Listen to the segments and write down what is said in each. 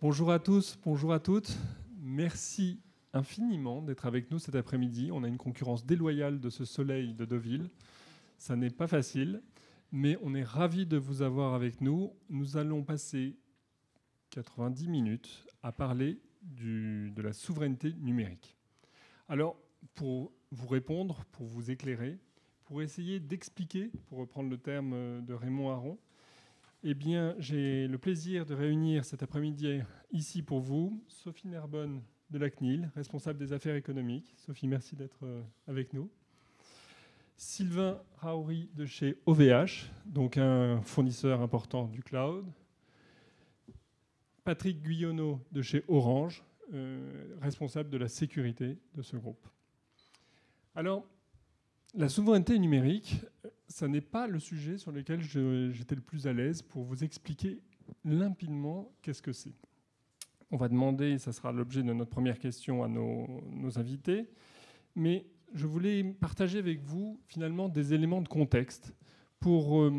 Bonjour à tous, bonjour à toutes. Merci infiniment d'être avec nous cet après-midi. On a une concurrence déloyale de ce soleil de Deauville. Ça n'est pas facile, mais on est ravis de vous avoir avec nous. Nous allons passer 90 minutes à parler de la souveraineté numérique. Alors, pour vous répondre, pour vous éclairer, pour essayer d'expliquer, pour reprendre le terme de Raymond Aron, eh bien, j'ai le plaisir de réunir cet après-midi ici pour vous Sophie Nerbonne de la CNIL, responsable des affaires économiques. Sophie, merci d'être avec nous. Sylvain Raouri de chez OVH, donc un fournisseur important du cloud. Patrick Guyonneau de chez Orange, responsable de la sécurité de ce groupe. Alors, la souveraineté numérique, ça n'est pas le sujet sur lequel j'étais le plus à l'aise pour vous expliquer limpidement qu'est-ce que c'est. On va demander, ça sera l'objet de notre première question à nos invités, mais je voulais partager avec vous finalement des éléments de contexte pour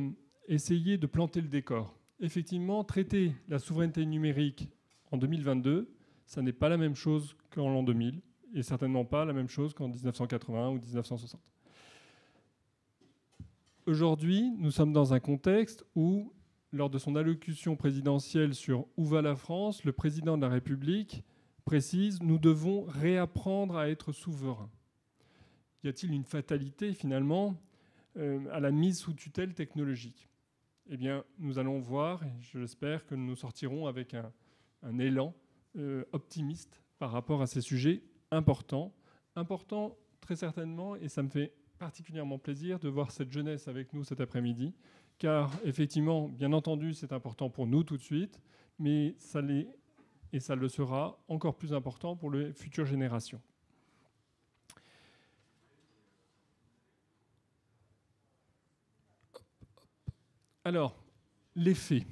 essayer de planter le décor. Effectivement, traiter la souveraineté numérique en 2022, ça n'est pas la même chose qu'en l'an 2000 et certainement pas la même chose qu'en 1980 ou 1960. Aujourd'hui, nous sommes dans un contexte où, lors de son allocution présidentielle sur Où va la France, le président de la République précise « Nous devons réapprendre à être souverains ». Y a-t-il une fatalité, finalement, à la mise sous tutelle technologique ? Eh bien, nous allons voir, et je l'espère, que nous sortirons avec un élan optimiste par rapport à ces sujets importants. Importants, très certainement, et ça me fait particulièrement plaisir de voir cette jeunesse avec nous cet après-midi, car effectivement, bien entendu, c'est important pour nous tout de suite, mais ça l'est et ça le sera encore plus important pour les futures générations. Alors, les faits.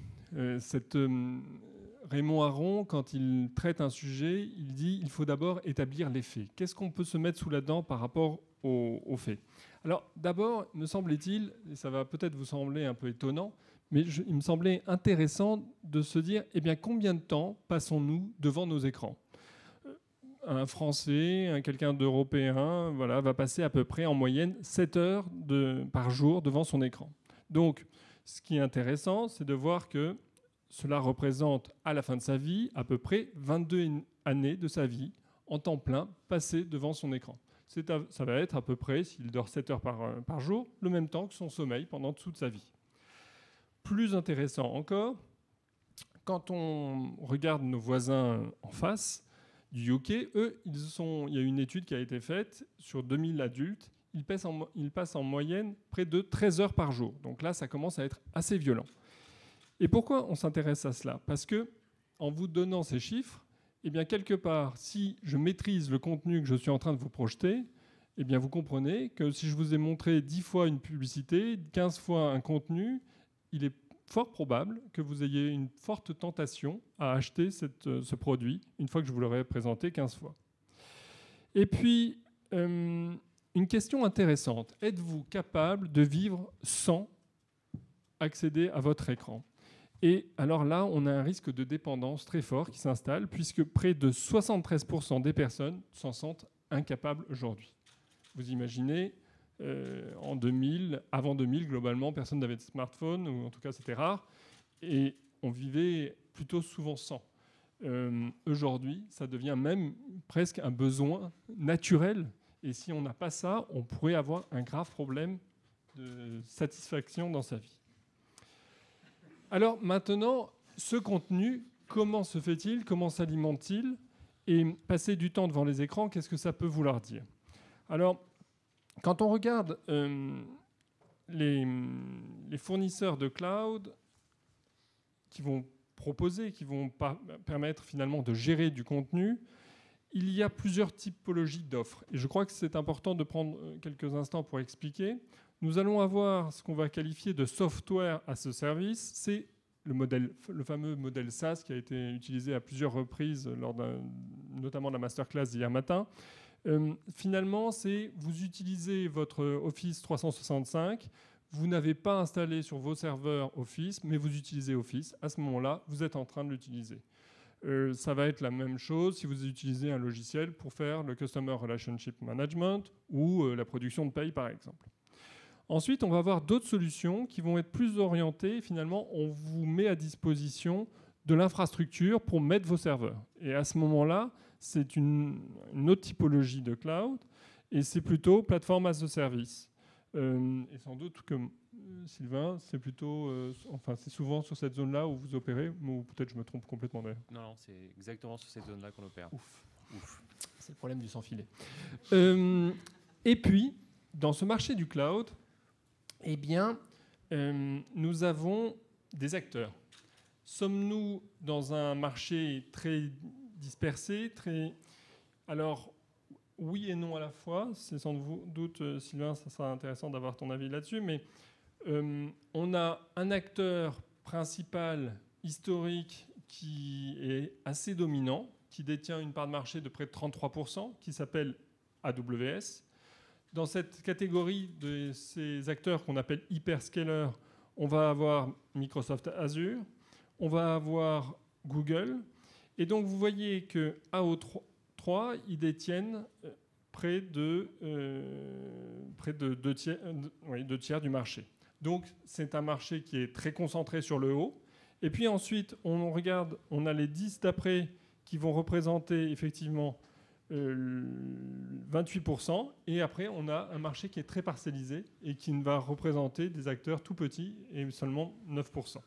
Raymond Aron, quand il traite un sujet, il dit qu'il faut d'abord établir les faits. Qu'est-ce qu'on peut se mettre sous la dent par rapport aux faits ? Alors, d'abord, me semblait-il, et ça va peut-être vous sembler un peu étonnant, mais il me semblait intéressant de se dire, eh bien, combien de temps passons-nous devant nos écrans ? Un Français, quelqu'un d'européen, voilà, va passer à peu près en moyenne 7 heures par jour devant son écran. Donc, ce qui est intéressant, c'est de voir que cela représente à la fin de sa vie à peu près 22 années de sa vie en temps plein passé devant son écran. Ça va être à peu près, s'il dort 7 heures par jour, le même temps que son sommeil pendant toute sa vie. Plus intéressant encore, quand on regarde nos voisins en face du UK, eux, il y a une étude qui a été faite sur 2000 adultes. Ils passent en moyenne près de 13 heures par jour. Donc là, ça commence à être assez violent. Et pourquoi on s'intéresse à cela ? Parce que, en vous donnant ces chiffres, eh bien, quelque part, si je maîtrise le contenu que je suis en train de vous projeter, eh bien, vous comprenez que si je vous ai montré 10 fois une publicité, 15 fois un contenu, il est fort probable que vous ayez une forte tentation à acheter ce produit une fois que je vous l'aurai présenté 15 fois. Et puis, une question intéressante. Êtes-vous capable de vivre sans accéder à votre écran ? Et alors là, on a un risque de dépendance très fort qui s'installe, puisque près de 73% des personnes s'en sentent incapables aujourd'hui. Vous imaginez, en 2000, avant 2000, globalement, personne n'avait de smartphone, ou en tout cas c'était rare, et on vivait plutôt souvent sans. Aujourd'hui, ça devient même presque un besoin naturel, et si on n'a pas ça, on pourrait avoir un grave problème de satisfaction dans sa vie. Alors maintenant, ce contenu, comment se fait-il ? Comment s'alimente-t-il ? Et passer du temps devant les écrans, qu'est-ce que ça peut vouloir dire ? Alors, quand on regarde les fournisseurs de cloud qui vont proposer, qui vont permettre finalement de gérer du contenu, il y a plusieurs typologies d'offres. Et je crois que c'est important de prendre quelques instants pour expliquer. Nous allons avoir ce qu'on va qualifier de software as a service. C'est le fameux modèle SaaS qui a été utilisé à plusieurs reprises lors notamment de la masterclass d'hier matin. Finalement, c'est vous utilisez votre Office 365, vous n'avez pas installé sur vos serveurs Office, mais vous utilisez Office. À ce moment-là, vous êtes en train de l'utiliser. Ça va être la même chose si vous utilisez un logiciel pour faire le Customer Relationship Management ou la production de paye, par exemple. Ensuite, on va avoir d'autres solutions qui vont être plus orientées. Finalement, on vous met à disposition de l'infrastructure pour mettre vos serveurs. Et à ce moment-là, c'est une autre typologie de cloud, et c'est plutôt plateforme as a service. Et sans doute que Sylvain, c'est plutôt, c'est souvent sur cette zone-là où vous opérez, ou peut-être je me trompe complètement d'ailleurs. Non, c'est exactement sur cette zone-là qu'on opère. Ouf. C'est le problème du sans-filet. Et puis, dans ce marché du cloud, eh bien, nous avons des acteurs. Sommes-nous dans un marché très dispersé, Alors, oui et non à la fois. C'est sans doute, Sylvain, ça sera intéressant d'avoir ton avis là-dessus, mais on a un acteur principal historique qui est assez dominant, qui détient une part de marché de près de 33%, qui s'appelle AWS. Dans cette catégorie de ces acteurs qu'on appelle hyperscalers, on va avoir Microsoft Azure, on va avoir Google. Et donc, vous voyez que AO3, ils détiennent près de 2 tiers du marché. Donc, c'est un marché qui est très concentré sur le haut. Et puis ensuite, on regarde, on a les 10 d'après qui vont représenter effectivement 28%. Et après, on a un marché qui est très parcellisé et qui va représenter des acteurs tout petits et seulement 9%.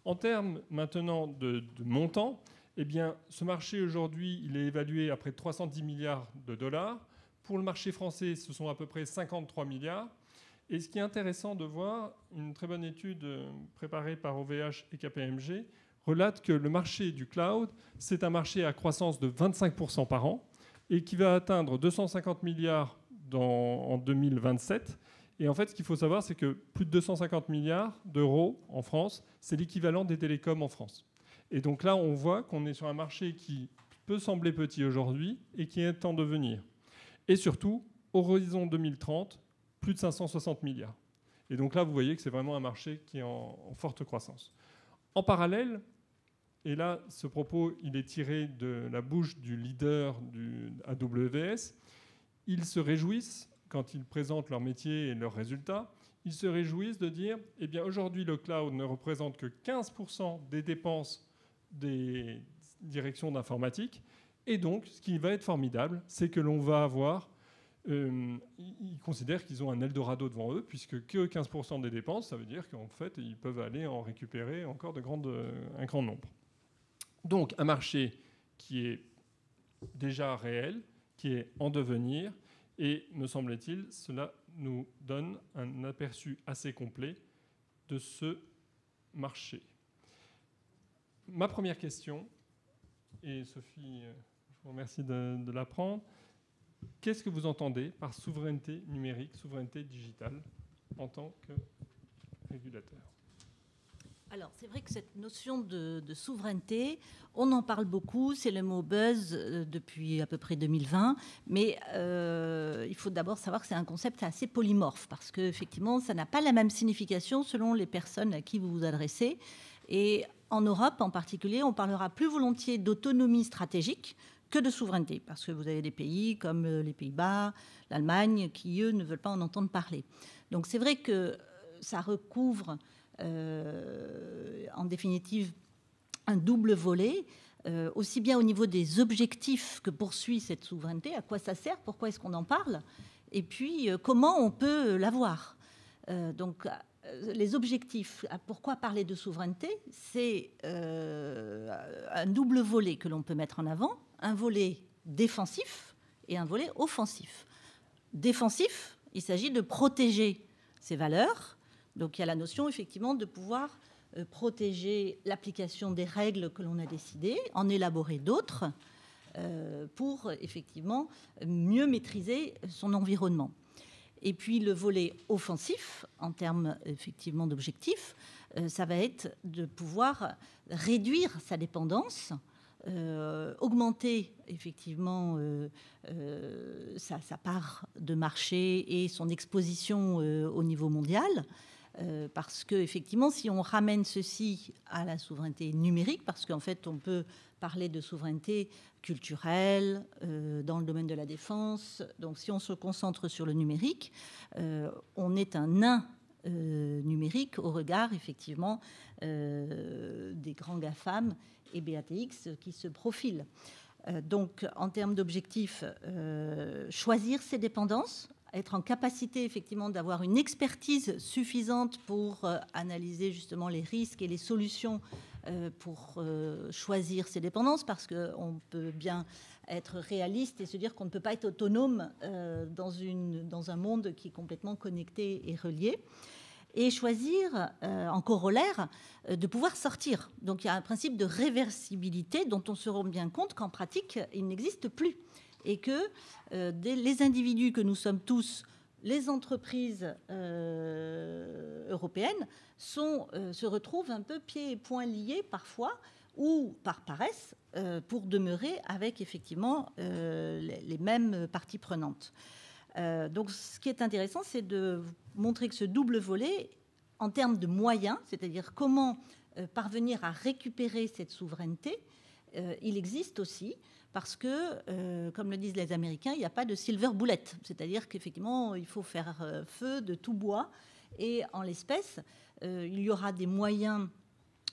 En termes maintenant de montant, eh bien, ce marché aujourd'hui, il est évalué à près de 310 milliards de dollars. Pour le marché français, ce sont à peu près 53 milliards. Et ce qui est intéressant de voir, une très bonne étude préparée par OVH et KPMG relate que le marché du cloud, c'est un marché à croissance de 25% par an et qui va atteindre 250 milliards en 2027. Et en fait, ce qu'il faut savoir, c'est que plus de 250 milliards d'euros en France, c'est l'équivalent des télécoms en France. Et donc là, on voit qu'on est sur un marché qui peut sembler petit aujourd'hui et qui est en devenir. Et surtout, horizon 2030, plus de 560 milliards. Et donc là, vous voyez que c'est vraiment un marché qui est en forte croissance. En parallèle, et là, ce propos, il est tiré de la bouche du leader du AWS, ils se réjouissent, quand ils présentent leur métier et leurs résultats, ils se réjouissent de dire, eh bien, aujourd'hui, le cloud ne représente que 15% des dépenses des directions d'informatique. Et donc, ce qui va être formidable, c'est que l'on va avoir... ils considèrent qu'ils ont un Eldorado devant eux, puisque que 15% des dépenses, ça veut dire qu'en fait, ils peuvent aller en récupérer encore un grand nombre. Donc, un marché qui est déjà réel, qui est en devenir, et, me semble-t-il, cela nous donne un aperçu assez complet de ce marché. Ma première question, et Sophie, je vous remercie de la prendre, qu'est-ce que vous entendez par souveraineté numérique, souveraineté digitale en tant que régulateur ? Alors, c'est vrai que cette notion de souveraineté, on en parle beaucoup, c'est le mot buzz depuis à peu près 2020, mais il faut d'abord savoir que c'est un concept assez polymorphe, parce qu'effectivement, ça n'a pas la même signification selon les personnes à qui vous vous adressez. Et en Europe, en particulier, on parlera plus volontiers d'autonomie stratégique que de souveraineté, parce que vous avez des pays comme les Pays-Bas, l'Allemagne, qui, eux, ne veulent pas en entendre parler. Donc c'est vrai que ça recouvre, en définitive, un double volet, aussi bien au niveau des objectifs que poursuit cette souveraineté, à quoi ça sert, pourquoi est-ce qu'on en parle, et puis comment on peut l'avoir. Donc les objectifs, pourquoi parler de souveraineté, c'est un double volet que l'on peut mettre en avant, un volet défensif et un volet offensif. Défensif, il s'agit de protéger ses valeurs. Donc il y a la notion effectivement de pouvoir protéger l'application des règles que l'on a décidées, en élaborer d'autres pour effectivement mieux maîtriser son environnement. Et puis le volet offensif, en termes effectivement d'objectifs, ça va être de pouvoir réduire sa dépendance, augmenter effectivement sa part de marché et son exposition au niveau mondial, Parce qu'effectivement, si on ramène ceci à la souveraineté numérique, parce qu'en fait, on peut parler de souveraineté culturelle dans le domaine de la défense. Donc, si on se concentre sur le numérique, on est un nain numérique au regard, effectivement, des grands GAFAM et BATX qui se profilent. Donc, en termes d'objectifs, choisir ses dépendances, être en capacité, effectivement, d'avoir une expertise suffisante pour analyser justement les risques et les solutions pour choisir ses dépendances, parce qu'on peut bien être réaliste et se dire qu'on ne peut pas être autonome dans un monde qui est complètement connecté et relié. Et choisir, en corollaire, de pouvoir sortir. Donc il y a un principe de réversibilité dont on se rend bien compte qu'en pratique, il n'existe plus. Et que les individus que nous sommes tous, les entreprises européennes, se retrouvent un peu pieds et poings liés parfois, ou par paresse, pour demeurer avec effectivement les mêmes parties prenantes. Donc ce qui est intéressant, c'est de montrer que ce double volet, en termes de moyens, c'est-à-dire comment parvenir à récupérer cette souveraineté, il existe aussi, parce que, comme le disent les Américains, il n'y a pas de silver bullet, c'est-à-dire qu'effectivement, il faut faire feu de tout bois, et en l'espèce, il y aura des moyens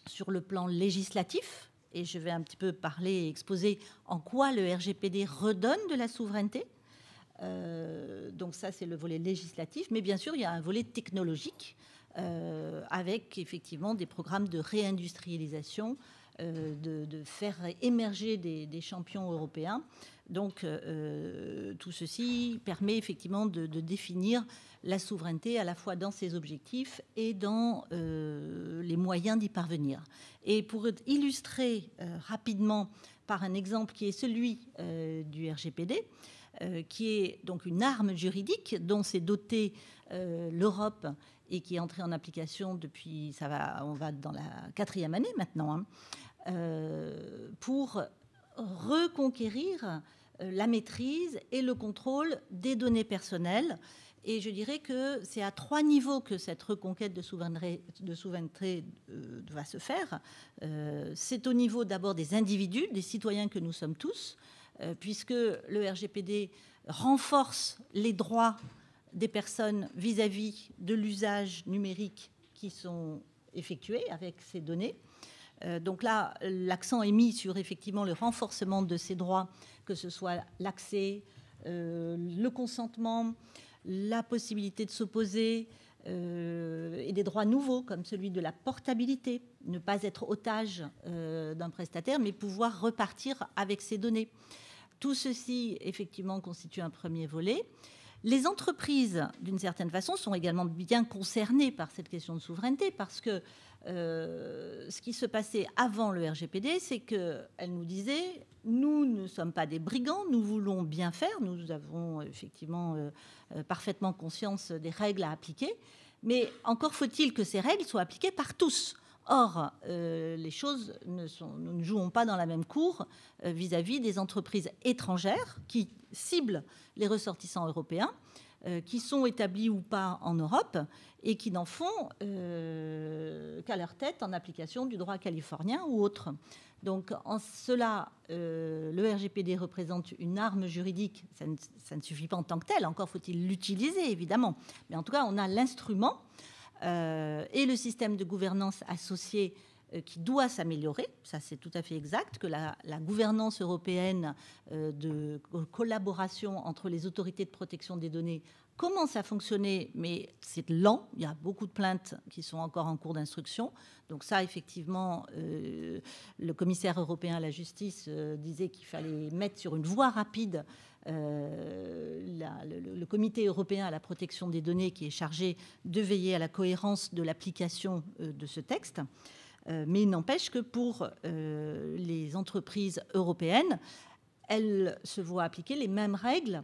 sur le plan législatif, et je vais un petit peu parler et exposer en quoi le RGPD redonne de la souveraineté. Donc ça, c'est le volet législatif. Mais bien sûr, il y a un volet technologique avec effectivement des programmes de réindustrialisation, de faire émerger des champions européens. Donc tout ceci permet effectivement de définir la souveraineté à la fois dans ses objectifs et dans les moyens d'y parvenir. Et pour illustrer rapidement par un exemple qui est celui du RGPD, qui est donc une arme juridique dont s'est dotée l'Europe et qui est entrée en application depuis, on va dans la 4e année maintenant, pour reconquérir la maîtrise et le contrôle des données personnelles. Et je dirais que c'est à 3 niveaux que cette reconquête de souveraineté va se faire. C'est au niveau d'abord des individus, des citoyens que nous sommes tous, puisque le RGPD renforce les droits des personnes vis-à-vis de l'usage numérique qui sont effectués avec ces données. Donc là, l'accent est mis sur effectivement le renforcement de ces droits, que ce soit l'accès, le consentement, la possibilité de s'opposer, et des droits nouveaux comme celui de la portabilité, ne pas être otage d'un prestataire, mais pouvoir repartir avec ces données. Tout ceci, effectivement, constitue un premier volet. Les entreprises, d'une certaine façon, sont également bien concernées par cette question de souveraineté, parce que ce qui se passait avant le RGPD, c'est qu'elles nous disaient « nous ne sommes pas des brigands, nous voulons bien faire, nous avons effectivement parfaitement conscience des règles à appliquer, mais encore faut-il que ces règles soient appliquées par tous ». Or, les choses nous ne jouons pas dans la même cour vis-à-vis des entreprises étrangères qui ciblent les ressortissants européens, qui sont établis ou pas en Europe et qui n'en font qu'à leur tête en application du droit californien ou autre. Donc, en cela, le RGPD représente une arme juridique. Ça ne suffit pas en tant que tel, encore faut-il l'utiliser, évidemment. Mais en tout cas, on a l'instrument et le système de gouvernance associé qui doit s'améliorer. Ça, c'est tout à fait exact, que la gouvernance européenne de collaboration entre les autorités de protection des données commence à fonctionner, mais c'est lent. Il y a beaucoup de plaintes qui sont encore en cours d'instruction. Donc ça, effectivement, le commissaire européen à la justice disait qu'il fallait mettre sur une voie rapide le comité européen à la protection des données qui est chargé de veiller à la cohérence de l'application de ce texte. Mais il n'empêche que pour les entreprises européennes, elles se voient appliquer les mêmes règles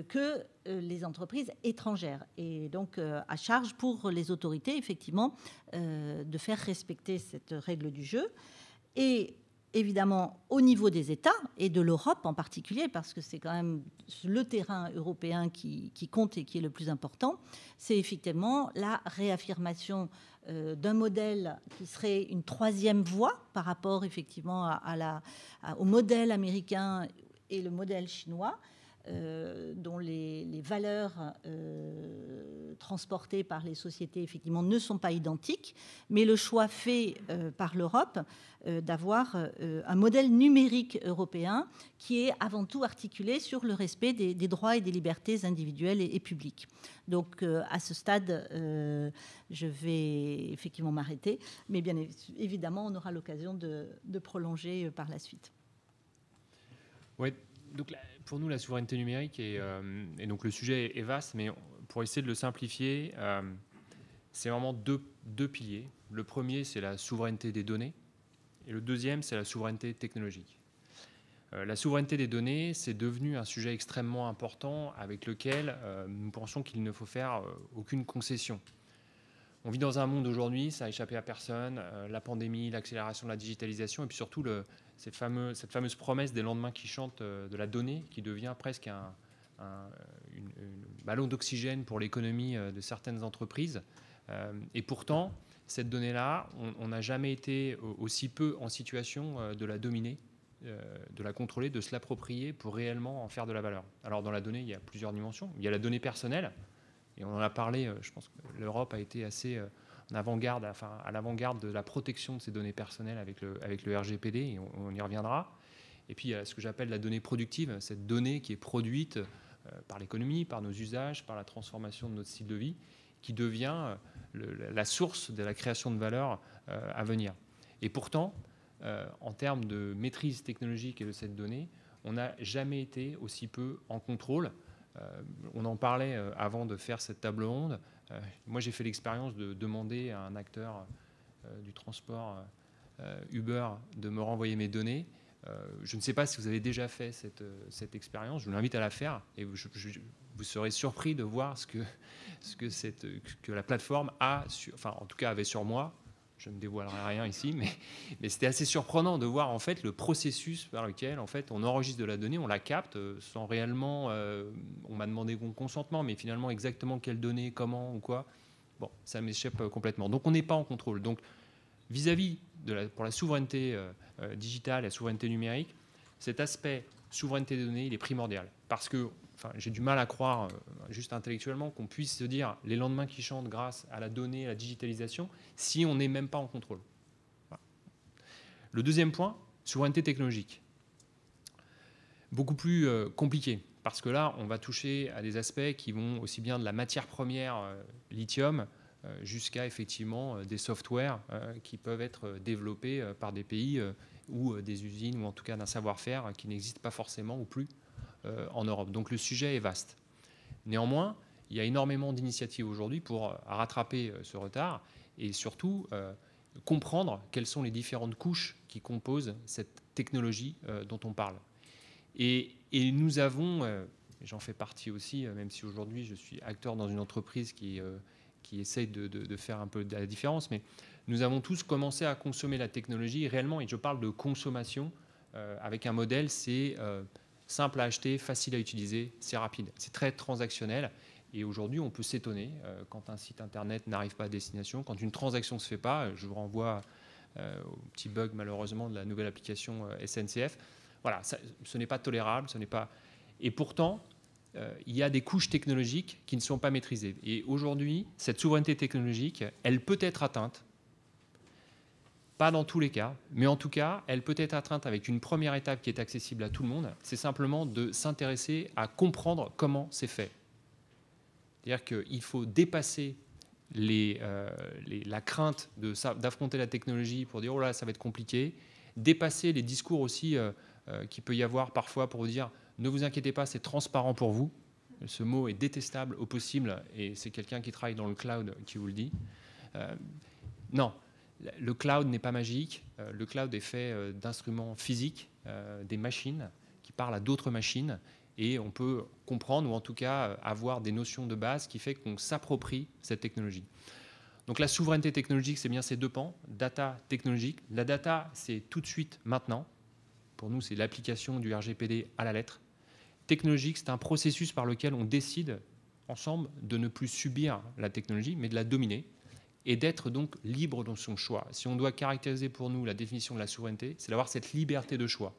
que les entreprises étrangères. Et donc, à charge pour les autorités, effectivement, de faire respecter cette règle du jeu. Et évidemment au niveau des États et de l'Europe en particulier, parce que c'est quand même le terrain européen qui compte et qui est le plus important, c'est effectivement la réaffirmation d'un modèle qui serait une troisième voie par rapport effectivement au modèle américain et le modèle chinois, dont les valeurs transportées par les sociétés effectivement ne sont pas identiques, mais le choix fait par l'Europe d'avoir un modèle numérique européen qui est avant tout articulé sur le respect des droits et des libertés individuelles et publiques. Donc à ce stade, je vais effectivement m'arrêter, mais bien évidemment, on aura l'occasion de prolonger par la suite. Oui, donc pour nous, la souveraineté numérique, et donc le sujet est vaste, mais pour essayer de le simplifier, c'est vraiment deux piliers. Le premier, c'est la souveraineté des données, et le deuxième, c'est la souveraineté technologique. La souveraineté des données, c'est devenu un sujet extrêmement important avec lequel nous pensons qu'il ne faut faire aucune concession. On vit dans un monde aujourd'hui, ça a échappé à personne, la pandémie, l'accélération de la digitalisation, et puis surtout cette fameuse promesse des lendemains qui chantent de la donnée, qui devient presque une ballon d'oxygène pour l'économie de certaines entreprises. Et pourtant, cette donnée-là, on n'a jamais été aussi peu en situation de la dominer, de la contrôler, de se l'approprier pour réellement en faire de la valeur. Alors dans la donnée, il y a plusieurs dimensions. Il y a la donnée personnelle, et on en a parlé, je pense que l'Europe a été assez en avant-garde, à l'avant-garde de la protection de ces données personnelles avec le RGPD, et on y reviendra. Et puis il y a ce que j'appelle la donnée productive, cette donnée qui est produite par l'économie, par nos usages, par la transformation de notre style de vie, qui devient la source de la création de valeur à venir. Et pourtant, en termes de maîtrise technologique et de cette donnée, on n'a jamais été aussi peu en contrôle. On en parlait avant de faire cette table ronde. Moi, j'ai fait l'expérience de demander à un acteur du transport Uber de me renvoyer mes données. Je ne sais pas si vous avez déjà fait cette expérience. Je vous invite à la faire et vous serez surpris de voir ce que la plateforme a, en tout cas avait sur moi. Je ne dévoilerai rien ici, mais c'était assez surprenant de voir en fait le processus par lequel en fait on enregistre de la donnée, on la capte sans réellement. On m'a demandé mon consentement, mais finalement exactement quelle donnée, comment ou quoi. Bon, ça m'échappe complètement. Donc on n'est pas en contrôle. Donc vis-à-vis pour la souveraineté digitale, la souveraineté numérique, cet aspect souveraineté des données, il est primordial parce que. J'ai du mal à croire, juste intellectuellement, qu'on puisse se dire les lendemains qui chantent grâce à la donnée, à la digitalisation, si on n'est même pas en contrôle. Voilà. Le deuxième point, souveraineté technologique. Beaucoup plus compliqué, parce que là, on va toucher à des aspects qui vont aussi bien de la matière première lithium jusqu'à effectivement des softwares qui peuvent être développés par des pays ou des usines, ou en tout cas d'un savoir-faire qui n'existe pas forcément ou plus en Europe. Donc le sujet est vaste. Néanmoins, il y a énormément d'initiatives aujourd'hui pour rattraper ce retard et surtout comprendre quelles sont les différentes couches qui composent cette technologie dont on parle. Et nous avons, j'en fais partie aussi, même si aujourd'hui je suis acteur dans une entreprise qui essaye de faire un peu de la différence, mais nous avons tous commencé à consommer la technologie réellement, et je parle de consommation avec un modèle, c'est simple à acheter, facile à utiliser, c'est rapide. C'est très transactionnel. Et aujourd'hui, on peut s'étonner quand un site Internet n'arrive pas à destination, quand une transaction ne se fait pas. Je vous renvoie au petit bug, malheureusement, de la nouvelle application SNCF. Voilà, ce n'est pas tolérable. Et pourtant, il y a des couches technologiques qui ne sont pas maîtrisées. Et aujourd'hui, cette souveraineté technologique, elle peut être atteinte. Pas dans tous les cas, mais en tout cas, elle peut être atteinte avec une première étape qui est accessible à tout le monde. C'est simplement de s'intéresser à comprendre comment c'est fait. C'est-à-dire qu'il faut dépasser la crainte d'affronter la technologie pour dire « oh là, ça va être compliqué », dépasser les discours aussi qu'il peut y avoir parfois pour dire « ne vous inquiétez pas, c'est transparent pour vous ». Ce mot est détestable au possible et c'est quelqu'un qui travaille dans le cloud qui vous le dit. Non. Le cloud n'est pas magique. Le cloud est fait d'instruments physiques, des machines qui parlent à d'autres machines. Et on peut comprendre, ou en tout cas avoir des notions de base qui fait qu'on s'approprie cette technologie. Donc la souveraineté technologique, c'est bien ces deux pans, data, technologique. La data, c'est tout de suite, maintenant. Pour nous, c'est l'application du RGPD à la lettre. Technologique, c'est un processus par lequel on décide ensemble de ne plus subir la technologie, mais de la dominer et d'être donc libre dans son choix. Si on doit caractériser pour nous la définition de la souveraineté, c'est d'avoir cette liberté de choix.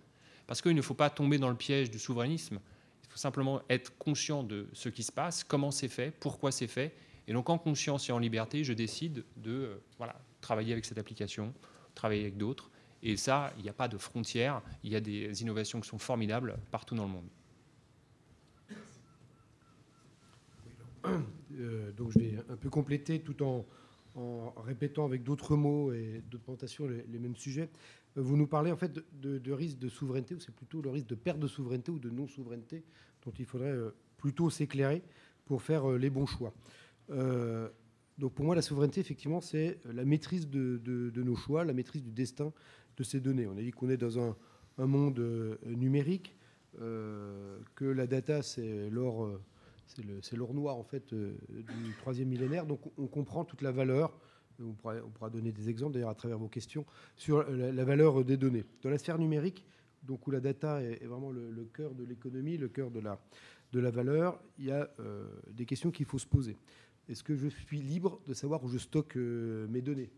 Parce qu'il ne faut pas tomber dans le piège du souverainisme. Il faut simplement être conscient de ce qui se passe, comment c'est fait, pourquoi c'est fait. Et donc en conscience et en liberté, je décide de travailler avec cette application, travailler avec d'autres. Et ça, il n'y a pas de frontières. Il y a des innovations qui sont formidables partout dans le monde. Donc je vais un peu compléter tout en répétant avec d'autres mots et d'autres présentations les mêmes sujets. Vous nous parlez en fait de risque de souveraineté, ou c'est plutôt le risque de perte de souveraineté ou de non-souveraineté dont il faudrait plutôt s'éclairer pour faire les bons choix. Donc pour moi, la souveraineté, effectivement, c'est la maîtrise de nos choix, la maîtrise du destin de ces données. On a dit qu'on est dans un monde numérique, que la data, c'est l'or... C'est l'or noir en fait du troisième millénaire. Donc on comprend toute la valeur. On pourra donner des exemples d'ailleurs à travers vos questions sur la valeur des données. Dans la sphère numérique, donc où la data est vraiment le cœur de l'économie, le cœur de la valeur, il y a des questions qu'il faut se poser. Est-ce que je suis libre de savoir où je stocke mes données ?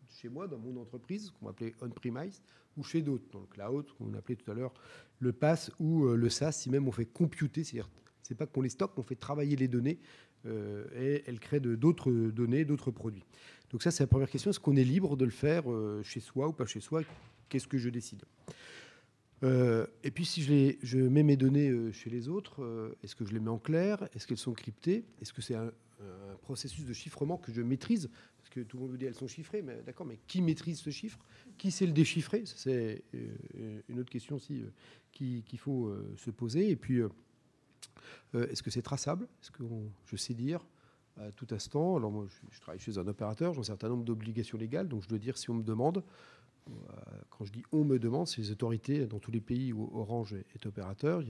Chez moi, dans mon entreprise, qu'on va appeler on-premise, ou chez d'autres, dans le cloud, qu'on appelait tout à l'heure le PaaS ou le SaaS, si même on fait computer, c'est-à-dire c'est pas qu'on les stocke, on fait travailler les données et elles créent d'autres données, d'autres produits. Donc ça, c'est la première question. Est-ce qu'on est libre de le faire chez soi ou pas chez soi ? Qu'est-ce que je décide ? Et puis, si je mets mes données chez les autres, est-ce que je les mets en clair ? Est-ce qu'elles sont cryptées ? Est-ce que c'est un processus de chiffrement que je maîtrise ? Parce que tout le monde vous dit qu'elles sont chiffrées, mais d'accord, mais qui maîtrise ce chiffre ? Qui sait le déchiffrer ? C'est une autre question aussi qu'il faut se poser. Et puis... est-ce que c'est traçable ? Est-ce que je sais dire à tout instant ? Alors moi, je travaille chez un opérateur, j'ai un certain nombre d'obligations légales, donc je dois dire si on me demande. Quand je dis on me demande, c'est les autorités dans tous les pays où Orange est opérateur.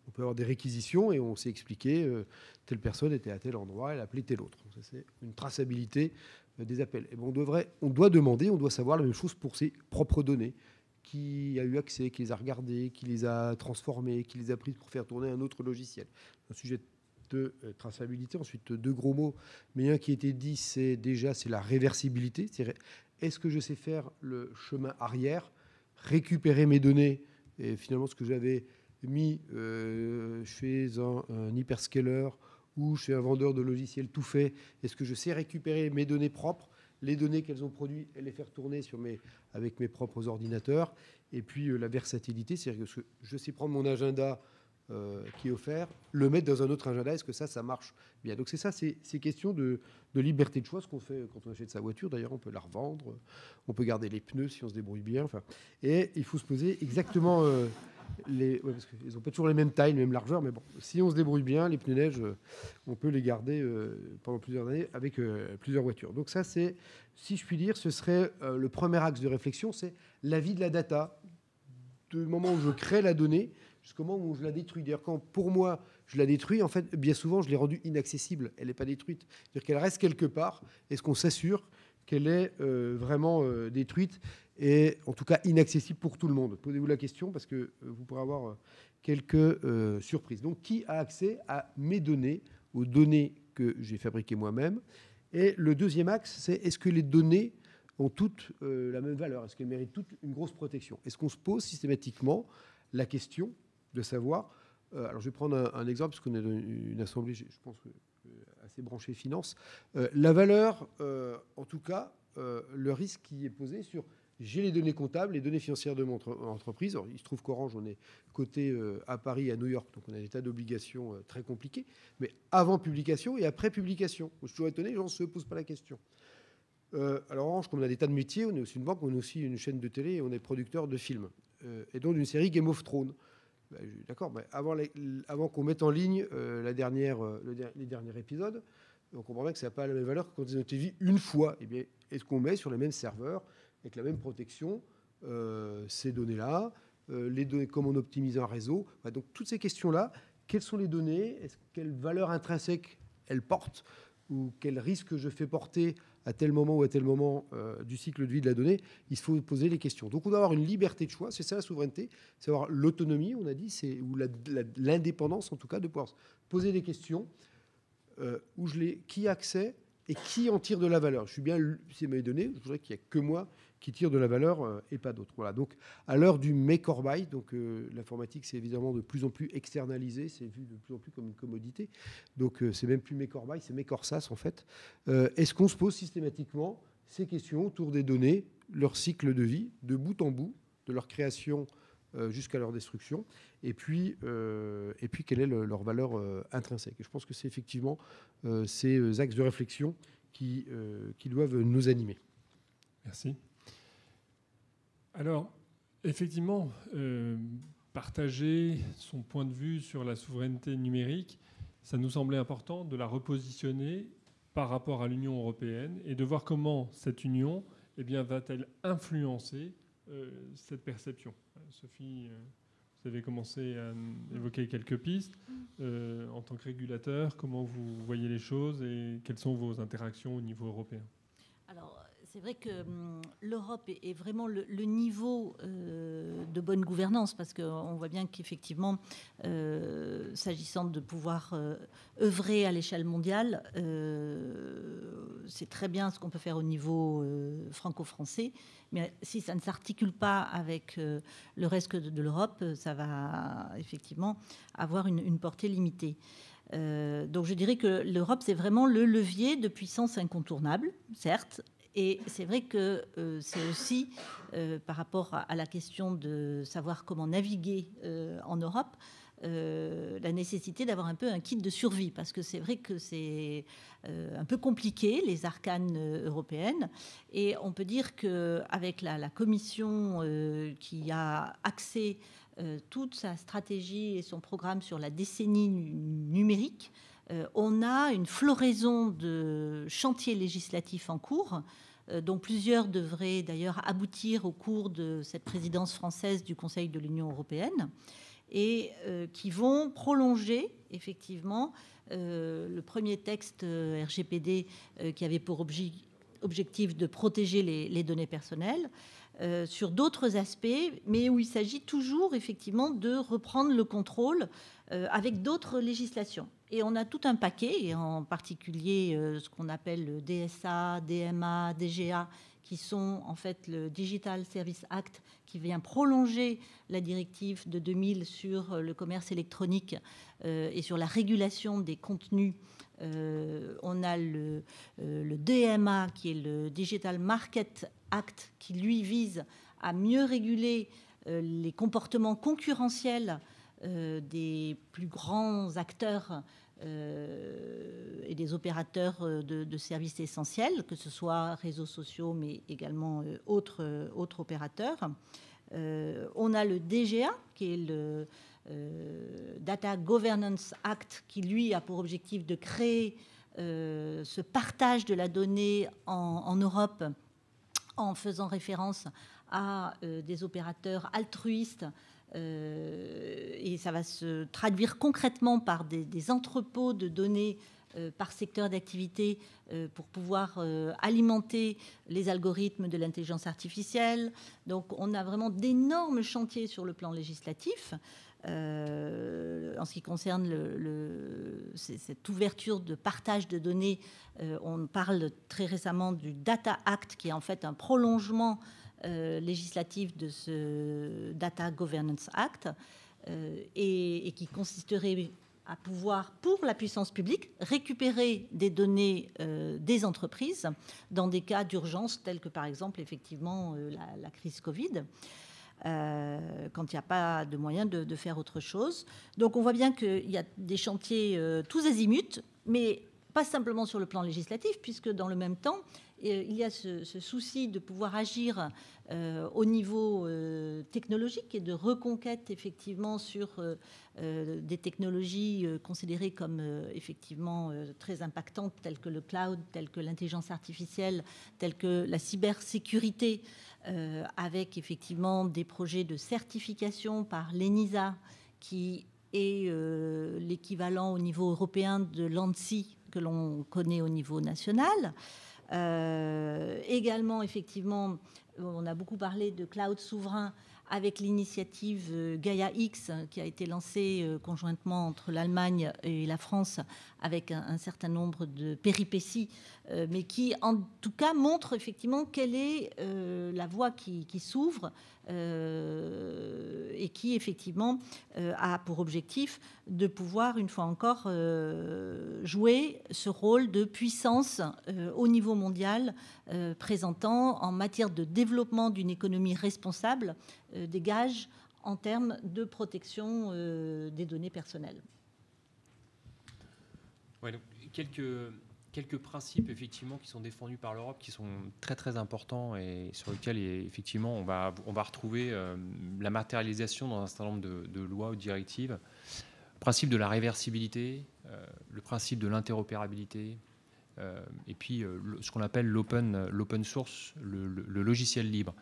On peut avoir des réquisitions et on sait expliquer telle personne était à tel endroit, elle a appelé tel autre. Donc ça, c'est une traçabilité des appels. Et bon, on doit demander, on doit savoir la même chose pour ses propres données. Qui a eu accès, qui les a regardés, qui les a transformés, qui les a prises pour faire tourner un autre logiciel. Un sujet de traçabilité. Ensuite, deux gros mots, mais un qui a été dit, c'est la réversibilité. C'est-à-dire, est-ce que je sais faire le chemin arrière, récupérer mes données, et finalement ce que j'avais mis chez un hyperscaler ou chez un vendeur de logiciels tout fait, est-ce que je sais récupérer mes données propres, les données qu'elles ont produites et les faire tourner avec mes propres ordinateurs. Et puis la versatilité, c'est-à-dire que je sais prendre mon agenda qui est offert, le mettre dans un autre agenda, est-ce que ça marche bien ? Donc c'est ça, c'est questions de liberté de choix, ce qu'on fait quand on achète sa voiture. D'ailleurs, on peut la revendre, on peut garder les pneus si on se débrouille bien. Enfin, et il faut se poser exactement... parce qu'ils n'ont pas toujours les mêmes tailles, les mêmes largeurs, mais bon, si on se débrouille bien, les pneus neige, on peut les garder pendant plusieurs années avec plusieurs voitures. Donc ça, c'est, si je puis dire, ce serait le premier axe de réflexion, c'est la vie de la data, du moment où je crée la donnée jusqu'au moment où je la détruis. D'ailleurs, quand pour moi, je la détruis, en fait, bien souvent, je l'ai rendue inaccessible. Elle n'est pas détruite. C'est-à-dire qu'elle reste quelque part. Est-ce qu'on s'assure qu'elle est vraiment détruite et en tout cas inaccessible pour tout le monde ? Posez-vous la question parce que vous pourrez avoir quelques surprises. Donc, qui a accès à mes données, aux données que j'ai fabriquées moi-même ? Et le deuxième axe, c'est est-ce que les données ont toutes la même valeur ? Est-ce qu'elles méritent toutes une grosse protection ? Est-ce qu'on se pose systématiquement la question de savoir... alors, je vais prendre un exemple, parce qu'on est dans une assemblée, je pense, assez branchée finance. La valeur, en tout cas, le risque qui est posé sur... J'ai les données comptables, les données financières de mon entreprise. Alors, il se trouve qu'Orange, on est coté à Paris, à New York, donc on a des tas d'obligations très compliquées. Mais avant publication et après publication, je suis toujours étonné, les gens ne se posent pas la question. Alors Orange, comme on a des tas de métiers, on est aussi une banque, on est aussi une chaîne de télé et on est producteur de films. Et donc d'une série Game of Thrones. D'accord, mais avant qu'on mette en ligne les derniers épisodes, on comprend bien que ça n'a pas la même valeur que quand ils ont été vus une fois. Eh bien, est-ce qu'on met sur les mêmes serveurs, avec la même protection, ces données-là, les données, comment on optimise un réseau. Donc toutes ces questions-là, quelles sont les données ? Quelle valeur intrinsèque elles portent ? Ou quel risque je fais porter à tel moment ou à tel moment du cycle de vie de la donnée, il faut poser les questions. Donc on doit avoir une liberté de choix, c'est ça la souveraineté, c'est avoir l'autonomie, on a dit, ou l'indépendance en tout cas, de pouvoir poser des questions qui a accès et qui en tire de la valeur. Je suis bien, si mes données, je voudrais qu'il n'y ait que moi qui tire de la valeur et pas d'autres. Voilà. Donc, à l'heure du make or buy, donc l'informatique, c'est évidemment de plus en plus externalisé, c'est vu de plus en plus comme une commodité. Donc, c'est même plus make or buy, c'est make or SaaS en fait. Est-ce qu'on se pose systématiquement ces questions autour des données, leur cycle de vie, de bout en bout, de leur création jusqu'à leur destruction, et puis quelle est leur valeur intrinsèque. Et je pense que c'est effectivement ces axes de réflexion qui doivent nous animer. Merci. Alors, effectivement, partager son point de vue sur la souveraineté numérique, ça nous semblait important de la repositionner par rapport à l'Union européenne et de voir comment cette Union va-t-elle influencer cette perception. Sophie, vous avez commencé à évoquer quelques pistes. En tant que régulateur, comment vous voyez les choses et quelles sont vos interactions au niveau européen ? Alors, c'est vrai que l'Europe est vraiment le niveau de bonne gouvernance, parce qu'on voit bien qu'effectivement, s'agissant de pouvoir œuvrer à l'échelle mondiale, c'est très bien ce qu'on peut faire au niveau franco-français, mais si ça ne s'articule pas avec le reste de l'Europe, ça va effectivement avoir une portée limitée. Donc je dirais que l'Europe, c'est vraiment le levier de puissance incontournable, certes. Et c'est vrai que c'est aussi, par rapport à la question de savoir comment naviguer en Europe, la nécessité d'avoir un peu un kit de survie, parce que c'est vrai que c'est un peu compliqué, les arcanes européennes. Et on peut dire qu'avec la Commission qui a axé toute sa stratégie et son programme sur la décennie numérique, on a une floraison de chantiers législatifs en cours, dont plusieurs devraient d'ailleurs aboutir au cours de cette présidence française du Conseil de l'Union européenne, et qui vont prolonger effectivement le premier texte RGPD qui avait pour objectif de protéger les données personnelles, sur d'autres aspects, mais où il s'agit toujours effectivement de reprendre le contrôle avec d'autres législations. Et on a tout un paquet, et en particulier ce qu'on appelle le DSA, DMA, DGA, qui sont en fait le Digital Service Act, qui vient prolonger la directive de 2000 sur le commerce électronique et sur la régulation des contenus. On a le DMA, qui est le Digital Market Act, qui lui vise à mieux réguler les comportements concurrentiels des plus grands acteurs et des opérateurs de services essentiels, que ce soit réseaux sociaux, mais également autres opérateurs. On a le DGA, qui est le Data Governance Act, qui lui a pour objectif de créer ce partage de la donnée en Europe, en faisant référence à des opérateurs altruistes, et ça va se traduire concrètement par des entrepôts de données par secteur d'activité pour pouvoir alimenter les algorithmes de l'intelligence artificielle. Donc on a vraiment d'énormes chantiers sur le plan législatif. En ce qui concerne cette ouverture de partage de données, on parle très récemment du Data Act, qui est en fait un prolongement législatif de ce Data Governance Act, et qui consisterait à pouvoir, pour la puissance publique, récupérer des données des entreprises dans des cas d'urgence tels que par exemple effectivement la crise Covid, quand il n'y a pas de moyen de faire autre chose. Donc on voit bien qu'il y a des chantiers tous azimuts, mais pas simplement sur le plan législatif, puisque dans le même temps, il y a ce souci de pouvoir agir au niveau technologique et de reconquête effectivement sur des technologies considérées comme effectivement très impactantes, telles que le cloud, telles que l'intelligence artificielle, telles que la cybersécurité, avec effectivement des projets de certification par l'ENISA, qui est l'équivalent au niveau européen de l'ANSSI que l'on connaît au niveau national. Également, effectivement, on a beaucoup parlé de cloud souverain avec l'initiative Gaia X qui a été lancée conjointement entre l'Allemagne et la France avec un certain nombre de péripéties, mais qui en tout cas montre effectivement quelle est la voie qui s'ouvre et qui effectivement a pour objectif de pouvoir une fois encore jouer ce rôle de puissance au niveau mondial, présentant en matière de développement d'une économie responsable des gages en termes de protection des données personnelles. Ouais, donc quelques principes effectivement qui sont défendus par l'Europe qui sont très très importants et sur lesquels effectivement on va retrouver la matérialisation dans un certain nombre de lois ou de directives. Le principe de la réversibilité, le principe de l'interopérabilité, et puis ce qu'on appelle l'open source, le logiciel libre.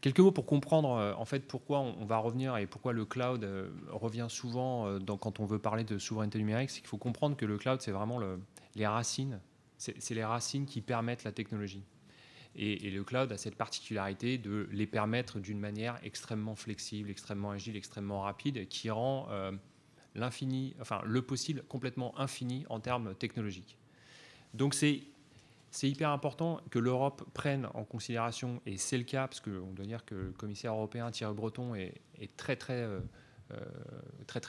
Quelques mots pour comprendre en fait pourquoi on va revenir et pourquoi le cloud revient souvent quand on veut parler de souveraineté numérique. C'est qu'il faut comprendre que le cloud, c'est vraiment les racines. C'est les racines qui permettent la technologie. Et le cloud a cette particularité de les permettre d'une manière extrêmement flexible, extrêmement agile, extrêmement rapide, qui rend l'infini, enfin le possible complètement infini en termes technologiques. Donc c'est hyper important que l'Europe prenne en considération, et c'est le cas, parce qu'on doit dire que le commissaire européen Thierry Breton est très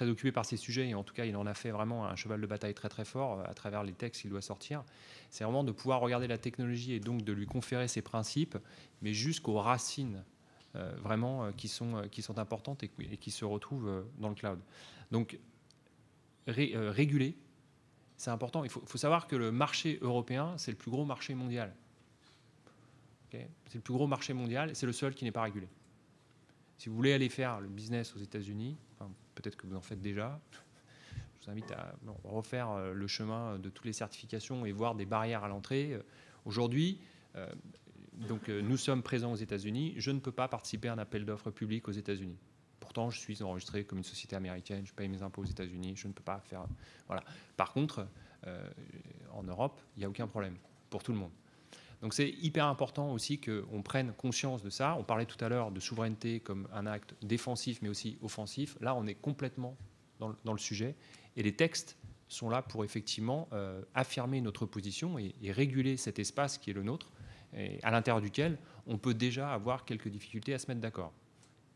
occupé par ces sujets, et en tout cas il en a fait vraiment un cheval de bataille très très fort à travers les textes qu'il doit sortir. C'est vraiment de pouvoir regarder la technologie et donc de lui conférer ses principes, mais jusqu'aux racines vraiment qui sont importantes et qui se retrouvent dans le cloud. Donc réguler, c'est important. Il faut savoir que le marché européen, c'est le plus gros marché mondial. Okay, c'est le plus gros marché mondial et c'est le seul qui n'est pas régulé. Si vous voulez aller faire le business aux États-Unis, enfin, peut-être que vous en faites déjà, je vous invite à refaire le chemin de toutes les certifications et voir des barrières à l'entrée. Aujourd'hui, donc, nous sommes présents aux États-Unis. Je ne peux pas participer à un appel d'offres public aux États-Unis. Pourtant, je suis enregistré comme une société américaine, je paye mes impôts aux États-Unis, je ne peux pas faire... Voilà. Par contre, en Europe, il n'y a aucun problème pour tout le monde. Donc c'est hyper important aussi qu'on prenne conscience de ça. On parlait tout à l'heure de souveraineté comme un acte défensif, mais aussi offensif. Là, on est complètement dans le sujet. Et les textes sont là pour effectivement affirmer notre position et réguler cet espace qui est le nôtre, et à l'intérieur duquel on peut déjà avoir quelques difficultés à se mettre d'accord.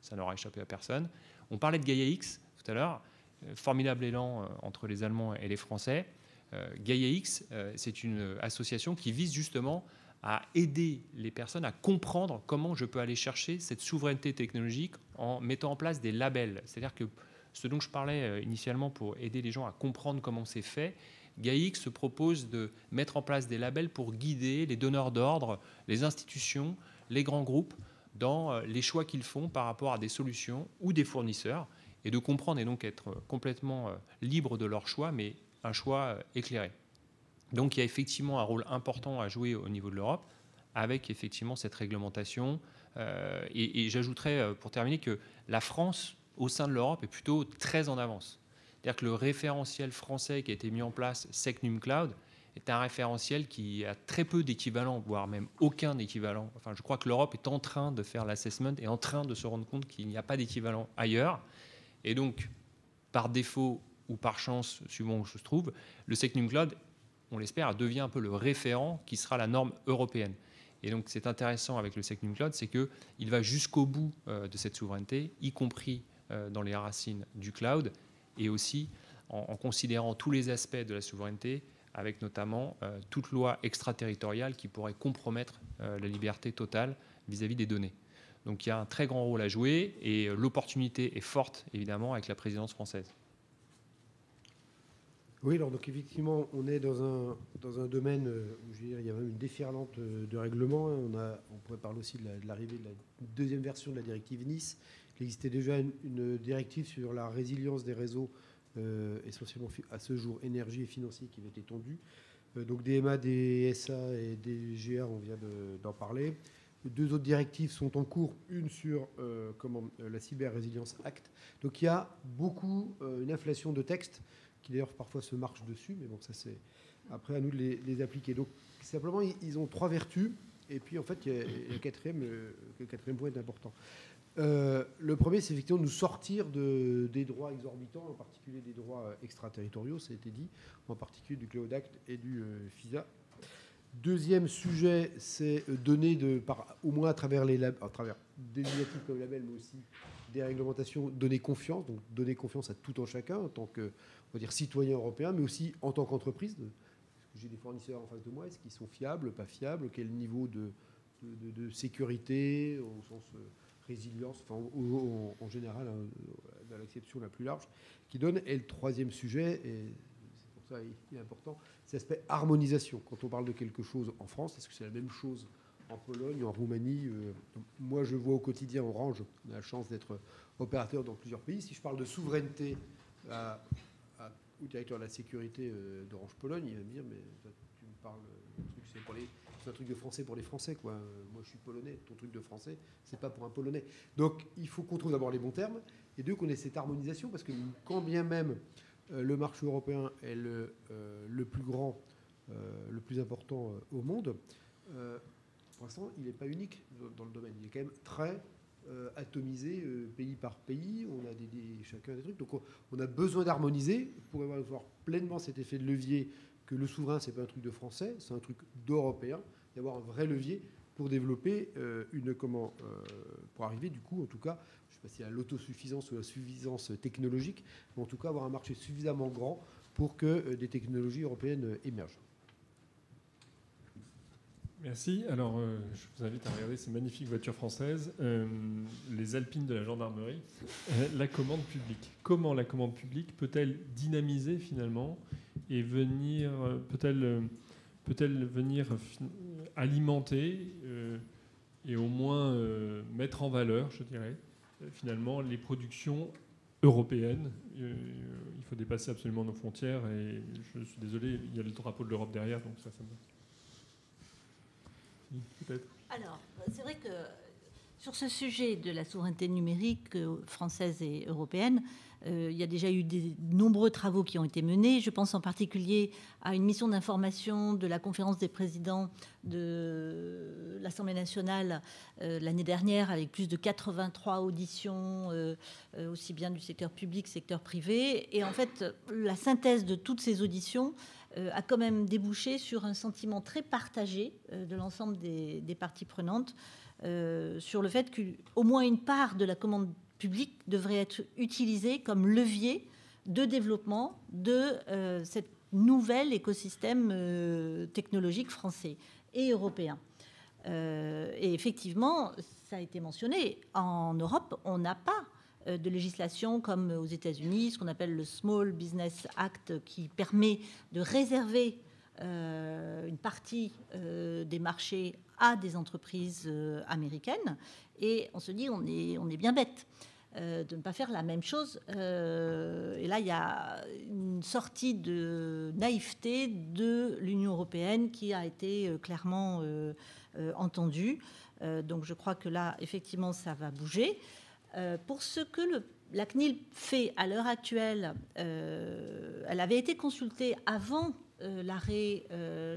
Ça n'aura échappé à personne. On parlait de Gaia X tout à l'heure, formidable élan entre les Allemands et les Français. Gaia X, c'est une association qui vise justement à aider les personnes à comprendre comment je peux aller chercher cette souveraineté technologique en mettant en place des labels. C'est-à-dire que ce dont je parlais initialement pour aider les gens à comprendre comment c'est fait, Gaia X se propose de mettre en place des labels pour guider les donneurs d'ordre, les institutions, les grands groupes, dans les choix qu'ils font par rapport à des solutions ou des fournisseurs, et de comprendre et donc être complètement libre de leur choix, mais un choix éclairé. Donc il y a effectivement un rôle important à jouer au niveau de l'Europe, avec effectivement cette réglementation. Et j'ajouterais, pour terminer, que la France, au sein de l'Europe, est plutôt très en avance. C'est-à-dire que le référentiel français qui a été mis en place, SecNum Cloud, est un référentiel qui a très peu d'équivalent, voire même aucun équivalent. Enfin, je crois que l'Europe est en train de faire l'assessment et en train de se rendre compte qu'il n'y a pas d'équivalent ailleurs. Et donc, par défaut ou par chance, suivant où je se trouve, le SecNum Cloud, on l'espère, devient un peu le référent qui sera la norme européenne. Et donc, c'est intéressant avec le SecNum Cloud, c'est qu'il va jusqu'au bout de cette souveraineté, y compris dans les racines du cloud, et aussi en considérant tous les aspects de la souveraineté, avec notamment toute loi extraterritoriale qui pourrait compromettre la liberté totale vis-à-vis des données. Donc il y a un très grand rôle à jouer et l'opportunité est forte, évidemment, avec la présidence française. Oui, alors donc effectivement, on est dans un domaine où je veux dire, il y a même une déferlante de règlements. On pourrait parler aussi de l'arrivée de la deuxième version de la directive Nice. Il existait déjà une directive sur la résilience des réseaux, essentiellement à ce jour énergie et financier, qui avait été tendue. Donc DMA, DSA et DGA, on vient d'en parler. Deux autres directives sont en cours, une sur la Cyber Resilience Act. Donc il y a beaucoup, une inflation de textes, qui d'ailleurs parfois se marche dessus, mais bon, ça c'est Après, à nous de les appliquer. Donc, simplement, ils ont 3 vertus. Et puis, en fait, il y a le quatrième point est important. Le premier, c'est effectivement nous sortir des droits exorbitants, en particulier des droits extraterritoriaux, ça a été dit, en particulier du Cloud Act et du FISA. Deuxième sujet, c'est donner, au moins à travers des initiatives comme label, mais aussi des réglementations, donner confiance, donc donner confiance à tout un chacun, en tant que, on va dire, citoyen européen, mais aussi en tant qu'entreprise. J'ai des fournisseurs en face de moi, est-ce qu'ils sont fiables, pas fiables, quel niveau de sécurité, au sens résilience, enfin, en général, dans l'acception la plus large, qui donne. Et le troisième sujet, et c'est pour ça qu'il est important, c'est l'aspect harmonisation. Quand on parle de quelque chose en France, est-ce que c'est la même chose en Pologne, en Roumanie? Moi, je vois au quotidien Orange, on a la chance d'être opérateur dans plusieurs pays. Si je parle de souveraineté au directeur de la sécurité d'Orange Pologne, il va me dire, mais tu me parles c'est un truc de français pour les Français, quoi. Moi, je suis polonais. Ton truc de français, c'est pas pour un polonais. Donc, il faut qu'on trouve d'abord les bons termes, et deux, qu'on ait cette harmonisation, parce que quand bien même le marché européen est le plus grand, le plus important au monde, pour l'instant, il n'est pas unique dans le domaine. Il est quand même très atomisé pays par pays. On a chacun des trucs. Donc, on a besoin d'harmoniser pour avoir pleinement cet effet de levier que le souverain, c'est pas un truc de français, c'est un truc d'européen, d'avoir un vrai levier pour développer pour arriver, du coup, en tout cas, je ne sais pas s'il y a l'autosuffisance ou la suffisance technologique, mais en tout cas, avoir un marché suffisamment grand pour que des technologies européennes émergent. Merci. Alors, je vous invite à regarder ces magnifiques voitures françaises, les Alpines de la gendarmerie. La commande publique. Comment la commande publique peut-elle dynamiser finalement et peut-elle venir alimenter et au moins mettre en valeur, je dirais, finalement, les productions européennes. Il faut dépasser absolument nos frontières et je suis désolé, il y a le drapeau de l'Europe derrière, donc ça me... Peut-être. Alors, c'est vrai que sur ce sujet de la souveraineté numérique française et européenne, il y a déjà eu de nombreux travaux qui ont été menés. Je pense en particulier à une mission d'information de la conférence des présidents de l'Assemblée nationale l'année dernière, avec plus de 83 auditions, aussi bien du secteur public, secteur privé. Et en fait, la synthèse de toutes ces auditions a quand même débouché sur un sentiment très partagé de l'ensemble des parties prenantes sur le fait qu'au moins une part de la commande publique devrait être utilisée comme levier de développement de cet nouvel écosystème technologique français et européen. Et effectivement, ça a été mentionné, en Europe, on n'a pas de législation comme aux États-Unis, ce qu'on appelle le Small Business Act, qui permet de réserver une partie des marchés à des entreprises américaines. Et on se dit, on est bien bête de ne pas faire la même chose. Et là, il y a une sortie de naïveté de l'Union européenne qui a été clairement entendue. Donc je crois que là, effectivement, ça va bouger. Pour ce que la CNIL fait à l'heure actuelle, elle avait été consultée avant l'arrêt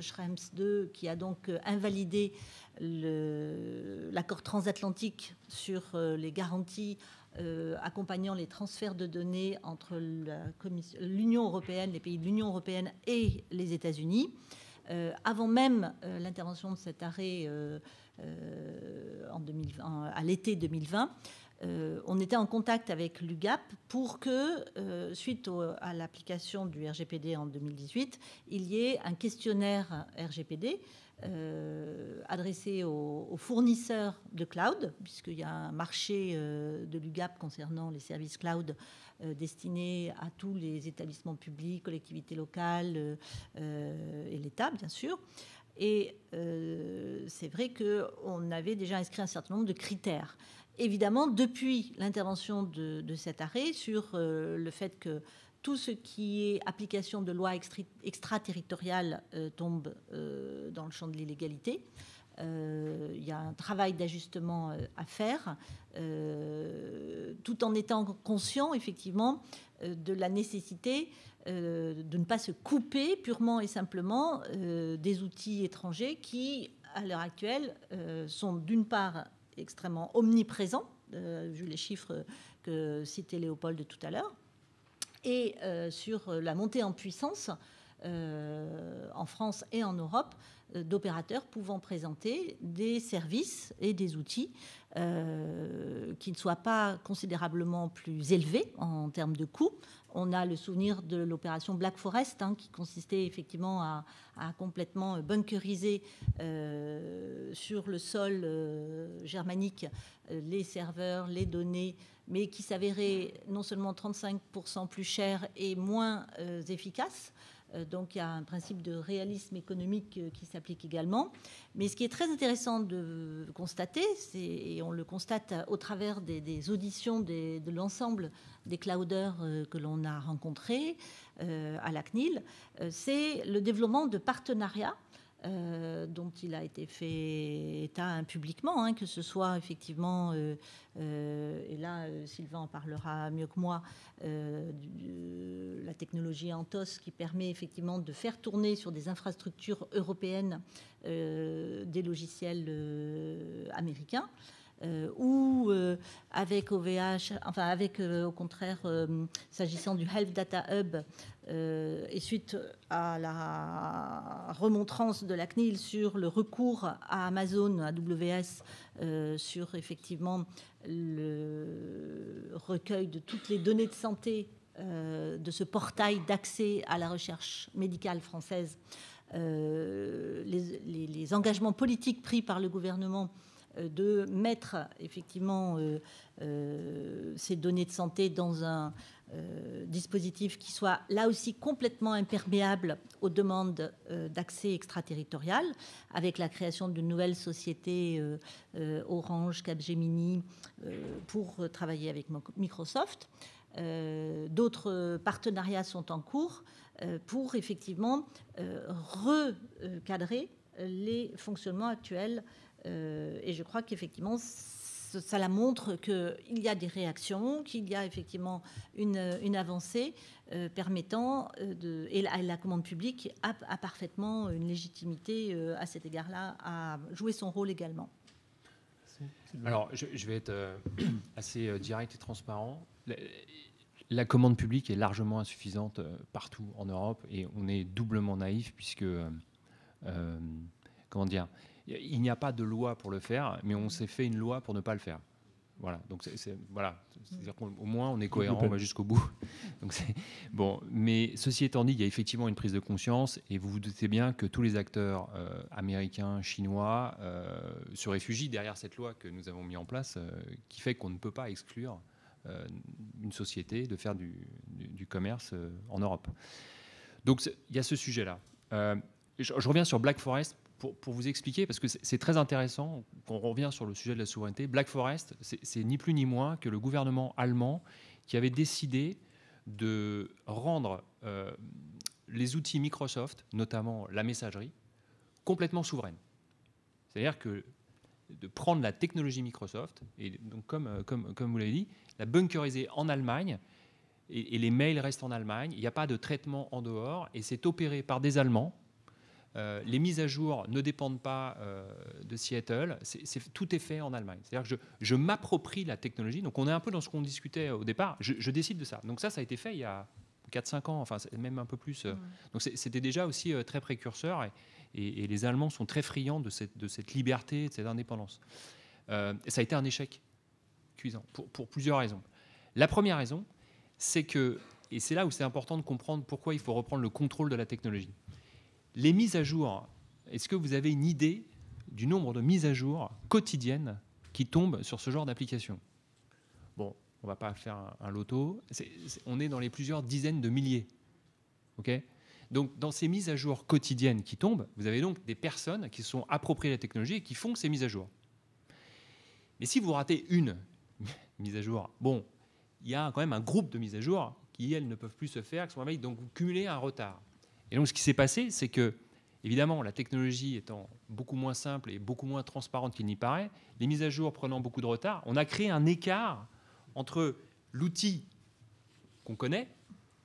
Schrems II, qui a donc invalidé l'accord transatlantique sur les garanties accompagnant les transferts de données entre l'Union européenne, les pays de l'Union européenne et les États-Unis. Avant même l'intervention de cet arrêt à l'été 2020, on était en contact avec l'UGAP pour que, suite à l'application du RGPD en 2018, il y ait un questionnaire RGPD adressé aux fournisseurs de cloud, puisqu'il y a un marché de l'UGAP concernant les services cloud destinés à tous les établissements publics, collectivités locales et l'État, bien sûr. Et c'est vrai qu'on avait déjà inscrit un certain nombre de critères. Évidemment, depuis l'intervention de cet arrêt sur le fait que tout ce qui est application de lois extraterritoriales tombe dans le champ de l'illégalité. Il y a un travail d'ajustement à faire, tout en étant conscient, effectivement, de la nécessité de ne pas se couper purement et simplement des outils étrangers qui, à l'heure actuelle, sont d'une part extrêmement omniprésents, vu les chiffres que citait Léopold tout à l'heure, et sur la montée en puissance en France et en Europe d'opérateurs pouvant présenter des services et des outils qui ne soient pas considérablement plus élevés en termes de coûts. On a le souvenir de l'opération Black Forest, qui consistait effectivement à complètement bunkeriser sur le sol germanique les serveurs, les données, mais qui s'avérait non seulement 35% plus cher et moins efficace. Donc il y a un principe de réalisme économique qui s'applique également. Mais ce qui est très intéressant de constater, et on le constate au travers des auditions de l'ensemble des clouders que l'on a rencontrés à la CNIL, c'est le développement de partenariats dont il a été fait état publiquement, que ce soit effectivement, et là Sylvain en parlera mieux que moi, la technologie Antos qui permet effectivement de faire tourner sur des infrastructures européennes des logiciels américains. Ou avec OVH, enfin avec au contraire, s'agissant du Health Data Hub, et suite à la remontrance de la CNIL sur le recours à Amazon, AWS, sur effectivement le recueil de toutes les données de santé de ce portail d'accès à la recherche médicale française, les engagements politiques pris par le gouvernement de mettre effectivement ces données de santé dans un dispositif qui soit là aussi complètement imperméable aux demandes d'accès extraterritorial, avec la création d'une nouvelle société Orange, Capgemini, pour travailler avec Microsoft. D'autres partenariats sont en cours pour effectivement recadrer les fonctionnements actuels. Et je crois qu'effectivement, ça la montre qu'il y a des réactions, qu'il y a effectivement une avancée permettant, et la commande publique a parfaitement une légitimité à cet égard-là, à jouer son rôle également. Alors, je vais être assez direct et transparent. La commande publique est largement insuffisante partout en Europe et on est doublement naïf puisque, comment dire, il n'y a pas de loi pour le faire, mais on s'est fait une loi pour ne pas le faire. Voilà, donc c'est-à-dire qu'au moins on est cohérent, on va jusqu'au bout. Donc bon, mais ceci étant dit, il y a effectivement une prise de conscience et vous vous doutez bien que tous les acteurs américains, chinois se réfugient derrière cette loi que nous avons mis en place, qui fait qu'on ne peut pas exclure une société de faire du commerce en Europe. Donc il y a ce sujet-là. Je reviens sur Black Forest. Pour vous expliquer, parce que c'est très intéressant, qu'on revient sur le sujet de la souveraineté. Black Forest, c'est ni plus ni moins que le gouvernement allemand qui avait décidé de rendre les outils Microsoft, notamment la messagerie, complètement souveraines. C'est-à-dire que de prendre la technologie Microsoft, et donc comme vous l'avez dit, la bunkeriser en Allemagne, et les mails restent en Allemagne, il n'y a pas de traitement en dehors, et c'est opéré par des Allemands. Les mises à jour ne dépendent pas de Seattle, tout est fait en Allemagne. C'est-à-dire que je m'approprie la technologie, donc on est un peu dans ce qu'on discutait au départ, je décide de ça. Donc ça a été fait il y a 4-5 ans, enfin même un peu plus. Donc c'était déjà aussi très précurseur, et les Allemands sont très friands de cette liberté, de cette indépendance. Et ça a été un échec cuisant, pour plusieurs raisons. La première raison, c'est que, et c'est là où c'est important de comprendre pourquoi il faut reprendre le contrôle de la technologie. Les mises à jour, est-ce que vous avez une idée du nombre de mises à jour quotidiennes qui tombent sur ce genre d'application? Bon, on ne va pas faire un loto. On est dans les plusieurs dizaines de milliers. Okay, donc, dans ces mises à jour quotidiennes qui tombent, vous avez donc des personnes qui se sont appropriées la technologie et qui font ces mises à jour. Mais si vous ratez une mise à jour, bon, il y a quand même un groupe de mises à jour qui, elles, ne peuvent plus se faire, qui sont donc vous cumulez un retard. Et donc, ce qui s'est passé, c'est que, évidemment, la technologie étant beaucoup moins simple et beaucoup moins transparente qu'il n'y paraît, les mises à jour prenant beaucoup de retard, on a créé un écart entre l'outil qu'on connaît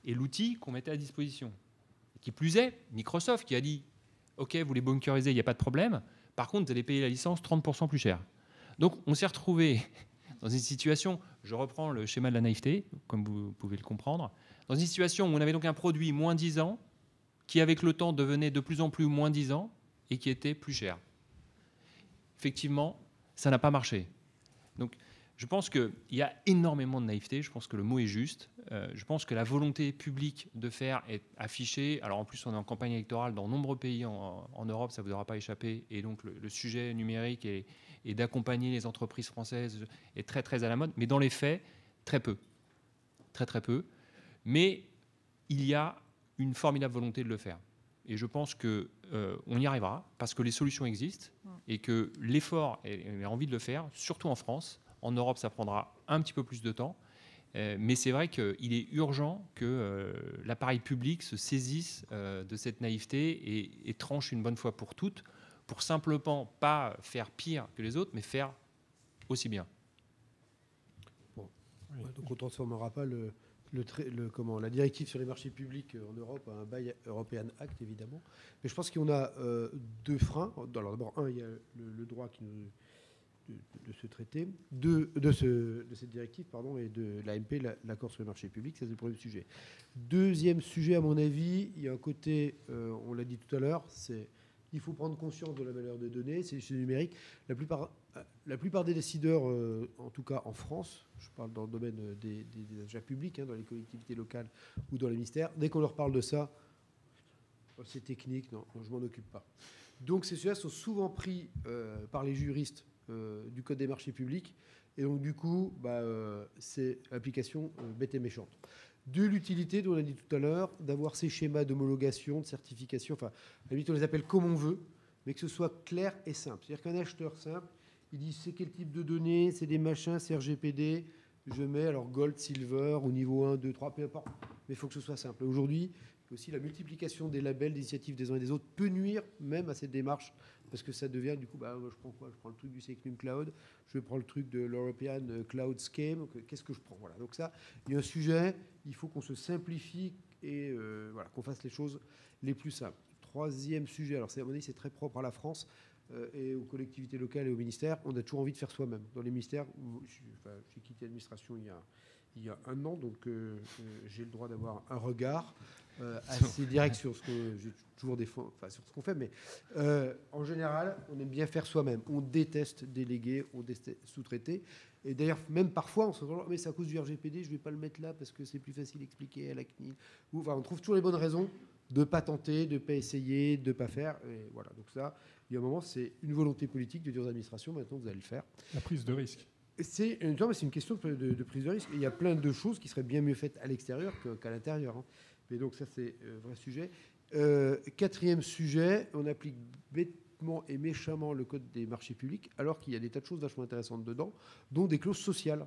et l'outil qu'on mettait à disposition. Et qui plus est, Microsoft qui a dit « Ok, vous les bunkerisez, il n'y a pas de problème. Par contre, vous allez payer la licence 30% plus cher. » Donc, on s'est retrouvé dans une situation, je reprends le schéma de la naïveté, comme vous pouvez le comprendre, dans une situation où on avait donc un produit moins 10 ans, qui avec le temps devenait de plus en plus moins 10 ans, et qui était plus cher. Effectivement, ça n'a pas marché. Donc, je pense qu'il y a énormément de naïveté, je pense que le mot est juste. Je pense que la volonté publique de faire est affichée. Alors en plus, on est en campagne électorale dans de nombreux pays en Europe, ça ne vous aura pas échappé. Et donc le sujet numérique et d'accompagner les entreprises françaises est très très à la mode. Mais dans les faits, très peu. Très très peu. Mais il y a une formidable volonté de le faire. Et je pense qu'on y arrivera parce que les solutions existent et que l'effort, et envie de le faire, surtout en France. En Europe, ça prendra un petit peu plus de temps. Mais c'est vrai qu'il est urgent que l'appareil public se saisisse de cette naïveté et tranche une bonne fois pour toutes, pour simplement pas faire pire que les autres, mais faire aussi bien. Bon. Ouais, donc on ne transformera pas la directive sur les marchés publics en Europe en un Buy European Act, évidemment. Mais je pense qu'on a deux freins. Alors d'abord, un, il y a le droit qui nous... De ce traité, de cette directive, pardon, et de l'AMP, l'accord sur les marchés publics, ça c'est le premier sujet. Deuxième sujet, à mon avis, il y a un côté, on l'a dit tout à l'heure, c'est il faut prendre conscience de la valeur des données, c'est le numérique. La plupart des décideurs, en tout cas en France, je parle dans le domaine des achats publics, dans les collectivités locales ou dans les ministères, dès qu'on leur parle de ça, c'est technique, non, je m'en occupe pas. Donc ces sujets sont souvent pris par les juristes du Code des marchés publics. Et donc, du coup, c'est l'application bête et méchante. De l'utilité, dont on a dit tout à l'heure, d'avoir ces schémas d'homologation, de certification, enfin, à la limite, on les appelle comme on veut, mais que ce soit clair et simple. C'est-à-dire qu'un acheteur simple, il dit c'est quel type de données, c'est des machins, c'est RGPD, je mets alors Gold, Silver, au niveau 1, 2, 3, peu importe. Mais il faut que ce soit simple. Aujourd'hui, aussi la multiplication des labels, des initiatives des uns et des autres peut nuire même à cette démarche parce que ça devient du coup, moi, je prends quoi ? Je prends le truc du Secnum Cloud, je prends le truc de l'European Cloud Scheme, qu'est-ce que je prends ? Voilà. Donc ça, il y a un sujet, il faut qu'on se simplifie et qu'on fasse les choses les plus simples. Troisième sujet, alors à mon avis c'est très propre à la France et aux collectivités locales et aux ministères, on a toujours envie de faire soi-même. Dans les ministères, j'ai quitté l'administration il y a un an, donc j'ai le droit d'avoir un regard assez direct sur ce que j'ai toujours sur ce qu'on fait, mais en général, on aime bien faire soi-même. On déteste déléguer, on déteste sous-traiter. Et d'ailleurs, même parfois, on se dit mais c'est à cause du RGPD, je ne vais pas le mettre là parce que c'est plus facile à expliquer à la CNIL. Enfin, on trouve toujours les bonnes raisons de ne pas tenter, de ne pas essayer, de ne pas faire. Et voilà. Donc ça, il y a un moment, c'est une volonté politique de dire aux administrations, maintenant vous allez le faire. La prise de risque. C'est une question de prise de risque. Et il y a plein de choses qui seraient bien mieux faites à l'extérieur qu'à l'intérieur. Hein. Mais donc ça, c'est un vrai sujet. Quatrième sujet, on applique bêtement et méchamment le code des marchés publics, alors qu'il y a des tas de choses vachement intéressantes dedans, dont des clauses sociales.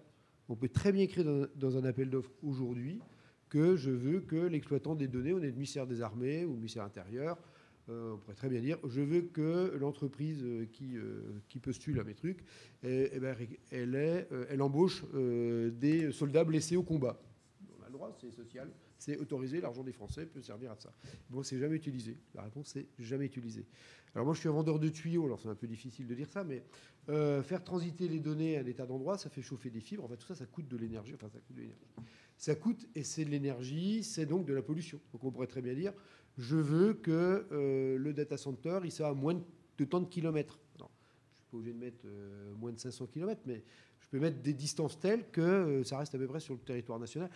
On peut très bien écrire dans un appel d'offres aujourd'hui que je veux que l'exploitant des données, on est le ministère des Armées ou le ministère intérieur, on pourrait très bien dire, je veux que l'entreprise qui postule à mes trucs, elle embauche des soldats blessés au combat. On a le droit, c'est social, c'est autorisé, l'argent des Français peut servir à ça. Bon, c'est jamais utilisé. La réponse, c'est jamais utilisé. Alors moi, je suis un vendeur de tuyaux, alors c'est un peu difficile de dire ça, mais faire transiter les données à des tas d'endroits, ça fait chauffer des fibres. En fait, tout ça, ça coûte de l'énergie. Enfin, ça coûte de l'énergie. Ça coûte, et c'est de l'énergie, c'est donc de la pollution. Donc on pourrait très bien dire, je veux que le data center, il soit à moins de tant de kilomètres. Non, je ne suis pas obligé de mettre moins de 500 kilomètres, mais je peux mettre des distances telles que ça reste à peu près sur le territoire national.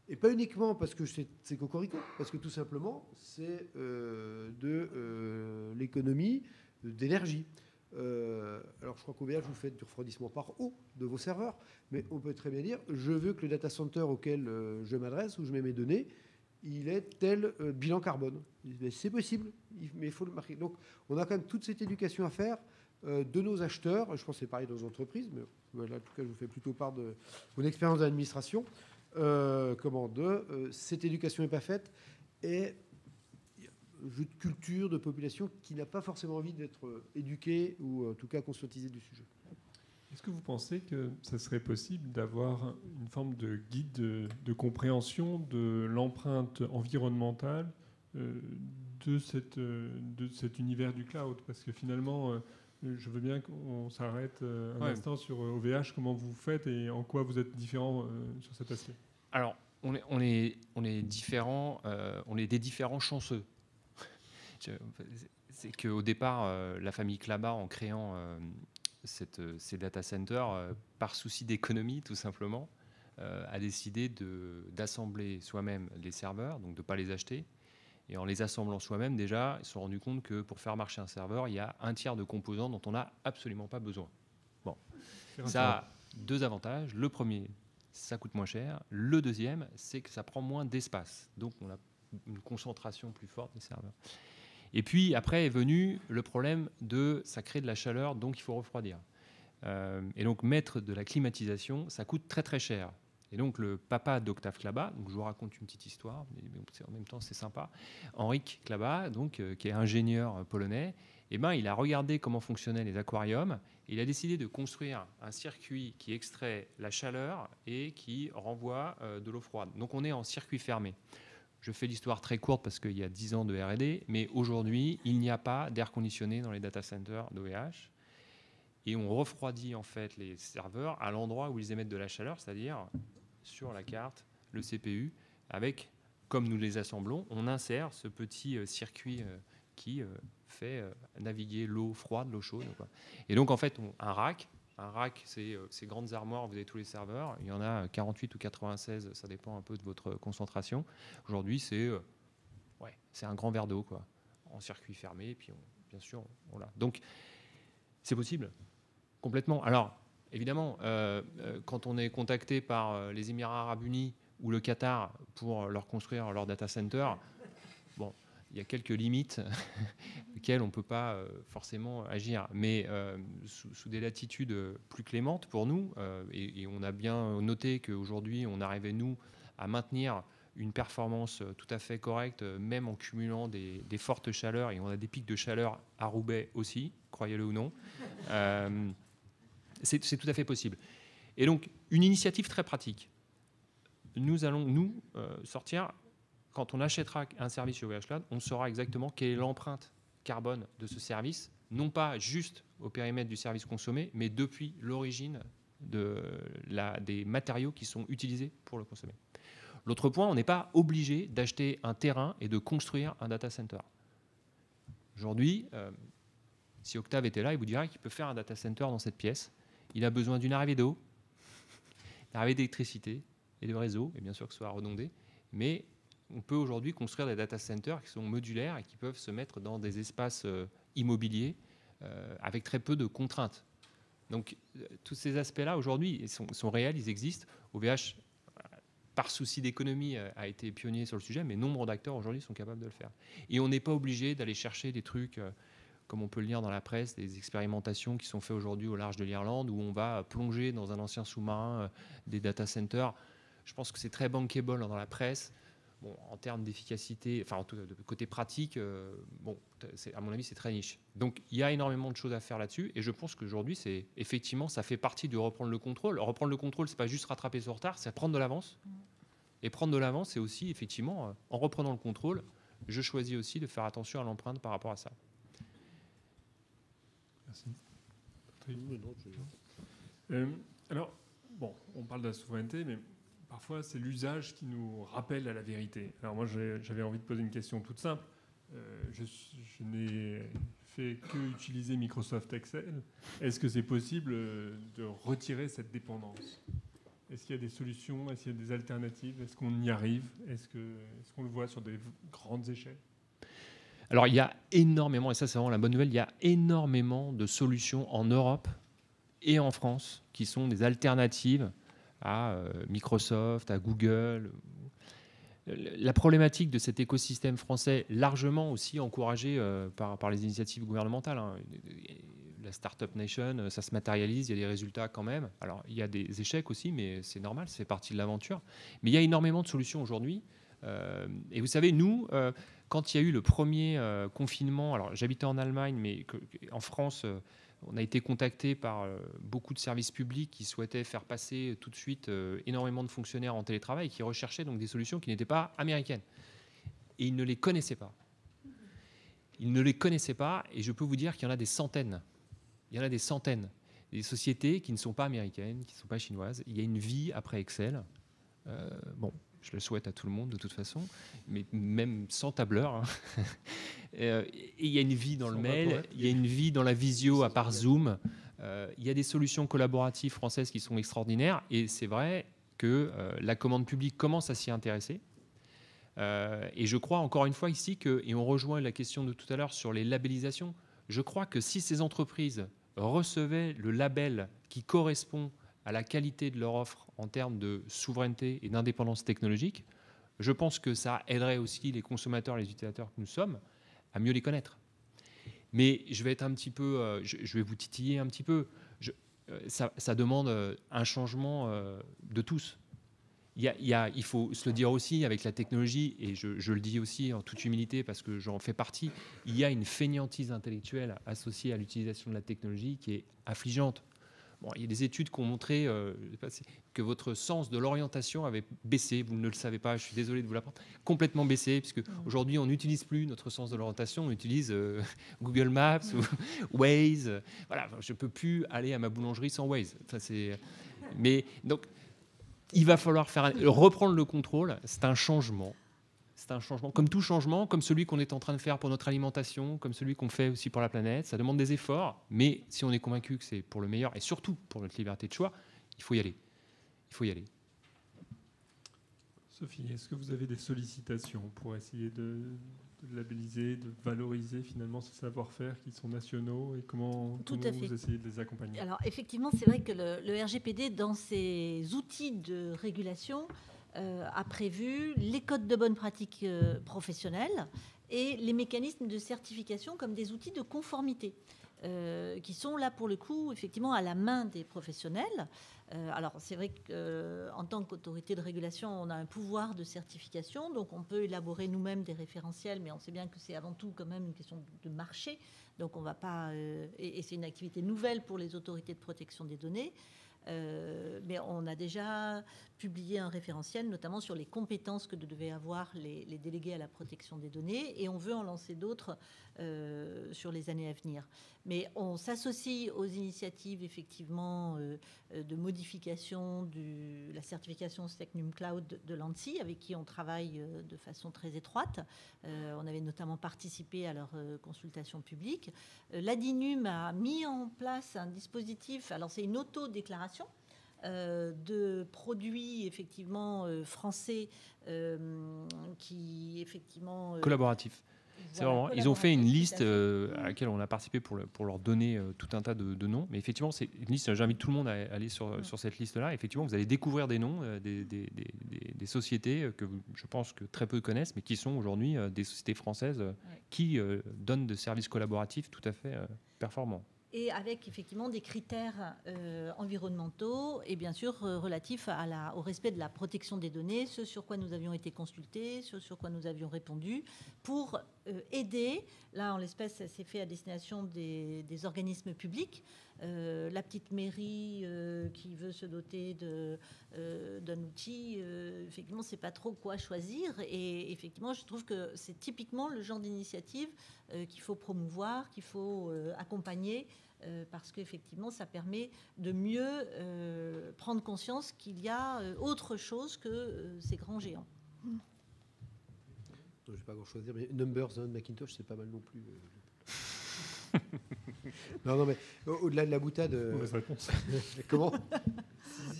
Et pas uniquement parce que c'est cocorico, parce que tout simplement, c'est de l'économie d'énergie. Alors je crois qu'au VH, vous faites du refroidissement par eau de vos serveurs, mais on peut très bien dire, je veux que le data center auquel je m'adresse, où je mets mes données, il ait tel bilan carbone. C'est possible, mais il faut le marquer. Donc on a quand même toute cette éducation à faire de nos acheteurs, je pense que c'est pareil dans les entreprises, mais voilà, en tout cas je vous fais plutôt part de mon expérience d'administration, cette éducation n'est pas faite, et de culture de population qui n'a pas forcément envie d'être éduquée ou en tout cas conscientisée du sujet. Est-ce que vous pensez que ça serait possible d'avoir une forme de guide de compréhension de l'empreinte environnementale de cet univers du cloud? Parce que finalement, je veux bien qu'on s'arrête un instant sur OVH, comment vous faites et en quoi vous êtes différent sur cet aspect. Alors, on est différents, on est des différents chanceux. C'est qu'au départ, la famille Klaba, en créant ces data centers, par souci d'économie tout simplement, a décidé d'assembler soi-même les serveurs, donc de ne pas les acheter. Et en les assemblant soi-même, déjà, ils se sont rendus compte que pour faire marcher un serveur, il y a un tiers de composants dont on n'a absolument pas besoin. Bon, ça a deux avantages. Le premier, ça coûte moins cher. Le deuxième, c'est que ça prend moins d'espace. Donc, on a une concentration plus forte des serveurs. Et puis, après est venu le problème de ça crée de la chaleur, donc il faut refroidir. Et donc, mettre de la climatisation, ça coûte très, très cher. Et donc, le papa d'Octave Klaba, donc je vous raconte une petite histoire, mais en même temps, c'est sympa. Henryk Klaba, donc, qui est ingénieur polonais, eh ben, il a regardé comment fonctionnaient les aquariums et il a décidé de construire un circuit qui extrait la chaleur et qui renvoie de l'eau froide. Donc, on est en circuit fermé. Je fais l'histoire très courte parce qu'il y a 10 ans de R&D, mais aujourd'hui, il n'y a pas d'air conditionné dans les data centers d'OVH. Et on refroidit en fait les serveurs à l'endroit où ils émettent de la chaleur, c'est-à-dire sur la carte, le CPU, avec, comme nous les assemblons, on insère ce petit circuit qui fait naviguer l'eau froide, l'eau chaude. Quoi. Et donc en fait, un rack, c'est ces grandes armoires, vous avez tous les serveurs, il y en a 48 ou 96, ça dépend un peu de votre concentration. Aujourd'hui, c'est un grand verre d'eau, quoi, en circuit fermé, et puis bien sûr, on l'a. Donc, c'est possible, complètement. Alors, évidemment, quand on est contacté par les Émirats Arabes Unis ou le Qatar pour leur construire leur data center, bon, il y a quelques limites auxquelles on ne peut pas forcément agir. Mais sous des latitudes plus clémentes pour nous, et on a bien noté qu'aujourd'hui, on arrivait, nous, à maintenir une performance tout à fait correcte, même en cumulant des fortes chaleurs, et on a des pics de chaleur à Roubaix aussi, croyez-le ou non. C'est tout à fait possible. Et donc, une initiative très pratique. Nous allons, nous, sortir, quand on achètera un service sur OVH Cloud, on saura exactement quelle est l'empreinte carbone de ce service, non pas juste au périmètre du service consommé, mais depuis l'origine des matériaux qui sont utilisés pour le consommer. L'autre point, on n'est pas obligé d'acheter un terrain et de construire un data center. Aujourd'hui, si Octave était là, il vous dirait qu'il peut faire un data center dans cette pièce. Il a besoin d'une arrivée d'eau, d'une arrivée d'électricité et de réseau, et bien sûr que ce soit redondé. Mais on peut aujourd'hui construire des data centers qui sont modulaires et qui peuvent se mettre dans des espaces immobiliers avec très peu de contraintes. Donc, tous ces aspects-là, aujourd'hui, sont réels, ils existent. OVH, par souci d'économie, a été pionnier sur le sujet, mais nombre d'acteurs aujourd'hui sont capables de le faire. Et on n'est pas obligé d'aller chercher des trucs, comme on peut le lire dans la presse, des expérimentations qui sont faites aujourd'hui au large de l'Irlande, où on va plonger dans un ancien sous-marin des data centers. Je pense que c'est très bankable dans la presse. Bon, en termes d'efficacité, enfin, de côté pratique, à mon avis, c'est très niche. Donc, il y a énormément de choses à faire là-dessus. Et je pense qu'aujourd'hui, effectivement, ça fait partie de reprendre le contrôle. Reprendre le contrôle, c'est pas juste rattraper son retard, c'est prendre de l'avance. Et prendre de l'avance, c'est aussi, effectivement, en reprenant le contrôle, je choisis aussi de faire attention à l'empreinte par rapport à ça. Merci. Alors, bon, on parle de la souveraineté, mais parfois, c'est l'usage qui nous rappelle à la vérité. Alors moi, j'avais envie de poser une question toute simple. Je n'ai fait que utiliser Microsoft Excel. Est-ce que c'est possible de retirer cette dépendance ? Est-ce qu'il y a des solutions ? Est-ce qu'il y a des alternatives ? Est-ce qu'on y arrive ? Est-ce qu'on le voit sur des grandes échelles ? Alors, il y a énormément, et ça c'est vraiment la bonne nouvelle, il y a énormément de solutions en Europe et en France qui sont des alternatives à Microsoft, à Google. La problématique de cet écosystème français, largement aussi encouragé par les initiatives gouvernementales, hein. La Startup Nation, ça se matérialise, il y a des résultats quand même. Alors, il y a des échecs aussi, mais c'est normal, ça fait partie de l'aventure. Mais il y a énormément de solutions aujourd'hui. Et vous savez, nous, quand il y a eu le premier confinement, alors j'habitais en Allemagne, mais en France, On a été contacté par beaucoup de services publics qui souhaitaient faire passer tout de suite énormément de fonctionnaires en télétravail et qui recherchaient donc des solutions qui n'étaient pas américaines. Et ils ne les connaissaient pas. Ils ne les connaissaient pas, et je peux vous dire qu'il y en a des centaines. Il y en a des centaines. Des sociétés qui ne sont pas américaines, qui ne sont pas chinoises. Il y a une vie après Excel. Bon, je le souhaite à tout le monde de toute façon, mais même sans tableur. Hein. Et il y a une vie dans le mail, il y a une vie dans la visio à part Zoom. Il y a des solutions collaboratives françaises qui sont extraordinaires, et c'est vrai que la commande publique commence à s'y intéresser. Et je crois encore une fois ici que, et on rejoint la question de tout à l'heure sur les labellisations, je crois que si ces entreprises recevaient le label qui correspond à la qualité de leur offre en termes de souveraineté et d'indépendance technologique, je pense que ça aiderait aussi les consommateurs, les utilisateurs que nous sommes, à mieux les connaître. Mais je vais être un petit peu, je vais vous titiller un petit peu. Ça demande un changement de tous. Il faut se le dire aussi avec la technologie, et je le dis aussi en toute humilité parce que j'en fais partie, il y a une fainéantise intellectuelle associée à l'utilisation de la technologie qui est affligeante. Bon, il y a des études qui ont montré que votre sens de l'orientation avait baissé. Vous ne le savez pas, je suis désolé de vous l'apprendre. Complètement baissé, puisque aujourd'hui, on n'utilise plus notre sens de l'orientation, on utilise Google Maps ou Waze. Voilà, je ne peux plus aller à ma boulangerie sans Waze. Mais donc, il va falloir reprendre le contrôle. C'est un changement. C'est un changement, comme tout changement, comme celui qu'on est en train de faire pour notre alimentation, comme celui qu'on fait aussi pour la planète. Ça demande des efforts, mais si on est convaincu que c'est pour le meilleur, et surtout pour notre liberté de choix, il faut y aller. Il faut y aller. Sophie, est-ce que vous avez des sollicitations pour essayer de labelliser, de valoriser finalement ces savoir-faire qui sont nationaux, et comment vous essayez de les accompagner? Alors effectivement, c'est vrai que le RGPD, dans ses outils de régulation, a prévu les codes de bonne pratique professionnelle et les mécanismes de certification comme des outils de conformité qui sont là pour le coup effectivement à la main des professionnels. Alors c'est vrai qu'en tant qu'autorité de régulation, on a un pouvoir de certification, donc on peut élaborer nous-mêmes des référentiels, mais on sait bien que c'est avant tout quand même une question de marché, donc on va pas et c'est une activité nouvelle pour les autorités de protection des données. Mais on a déjà publié un référentiel, notamment sur les compétences que devaient avoir les délégués à la protection des données, et on veut en lancer d'autres sur les années à venir. Mais on s'associe aux initiatives, effectivement, de modification de la certification Secnum Cloud de l'ANSSI, avec qui on travaille de façon très étroite. On avait notamment participé à leur consultation publique. L'ADINUM a mis en place un dispositif, alors c'est une autodéclaration, de produits effectivement français qui effectivement collaboratifs. C'est voilà, vraiment, ils ont fait une liste à laquelle on a participé pour leur donner tout un tas de noms. Mais effectivement, c'est une liste. J'invite tout le monde à aller sur cette liste-là. Effectivement, vous allez découvrir des noms des sociétés que je pense que très peu connaissent, mais qui sont aujourd'hui des sociétés françaises qui donnent de services collaboratifs tout à fait performants. Et avec effectivement des critères environnementaux et bien sûr relatifs au respect de la protection des données, ce sur quoi nous avions été consultés, ce sur quoi nous avions répondu, pour aider, là en l'espèce ça s'est fait à destination des organismes publics, la petite mairie qui veut se doter d'un outil, effectivement c'est pas trop quoi choisir, et effectivement je trouve que c'est typiquement le genre d'initiative qu'il faut promouvoir, qu'il faut accompagner, parce qu'effectivement, ça permet de mieux prendre conscience qu'il y a autre chose que ces grands géants. Je n'ai pas grand-chose à dire, mais Numbers de Macintosh, c'est pas mal non plus. Non, mais au-delà de la boutade... Mauvaise réponse. Comment ?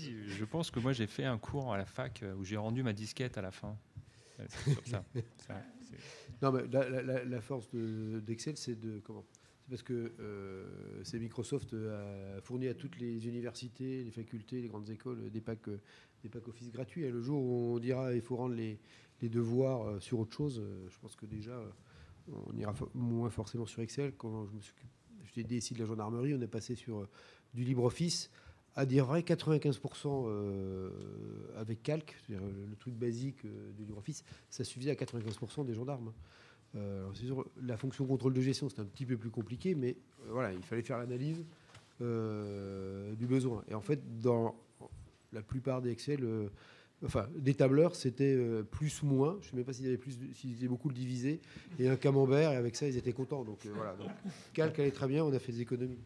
Je pense que moi, j'ai fait un cours à la fac où j'ai rendu ma disquette à la fin. C'est sur ça. Non, mais la force d'Excel, c'est de... Comment ? C'est parce que c'est Microsoft a fourni à toutes les universités, les facultés, les grandes écoles des packs Office gratuits. Et le jour où on dira qu'il faut rendre les devoirs sur autre chose, je pense que déjà on ira moins forcément sur Excel. Quand j'étais DSI de la gendarmerie, on est passé sur du LibreOffice. À dire vrai, 95% avec calque, c'est-à-dire le truc basique du LibreOffice, ça suffisait à 95% des gendarmes. C'est sûr, la fonction contrôle de gestion, c'est un petit peu plus compliqué, mais voilà, il fallait faire l'analyse du besoin. Et en fait, dans la plupart des Excel, des tableurs, c'était plus ou moins. Je ne sais même pas s'ils étaient beaucoup le divisé, et un camembert, et avec ça, ils étaient contents. Donc voilà. Donc, calque allait très bien, on a fait des économies.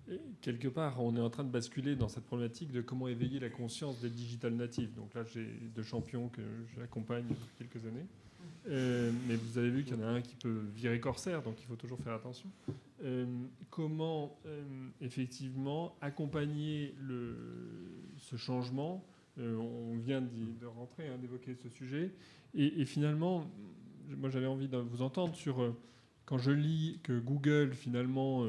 Et quelque part, on est en train de basculer dans cette problématique de comment éveiller la conscience des digital natives. Donc là, j'ai deux champions que j'accompagne depuis quelques années. Mais vous avez vu qu'il y en a un qui peut virer corsaire, donc il faut toujours faire attention. Comment effectivement accompagner ce changement, on vient de rentrer, d'évoquer ce sujet, et finalement, moi j'avais envie de vous entendre sur quand je lis que Google finalement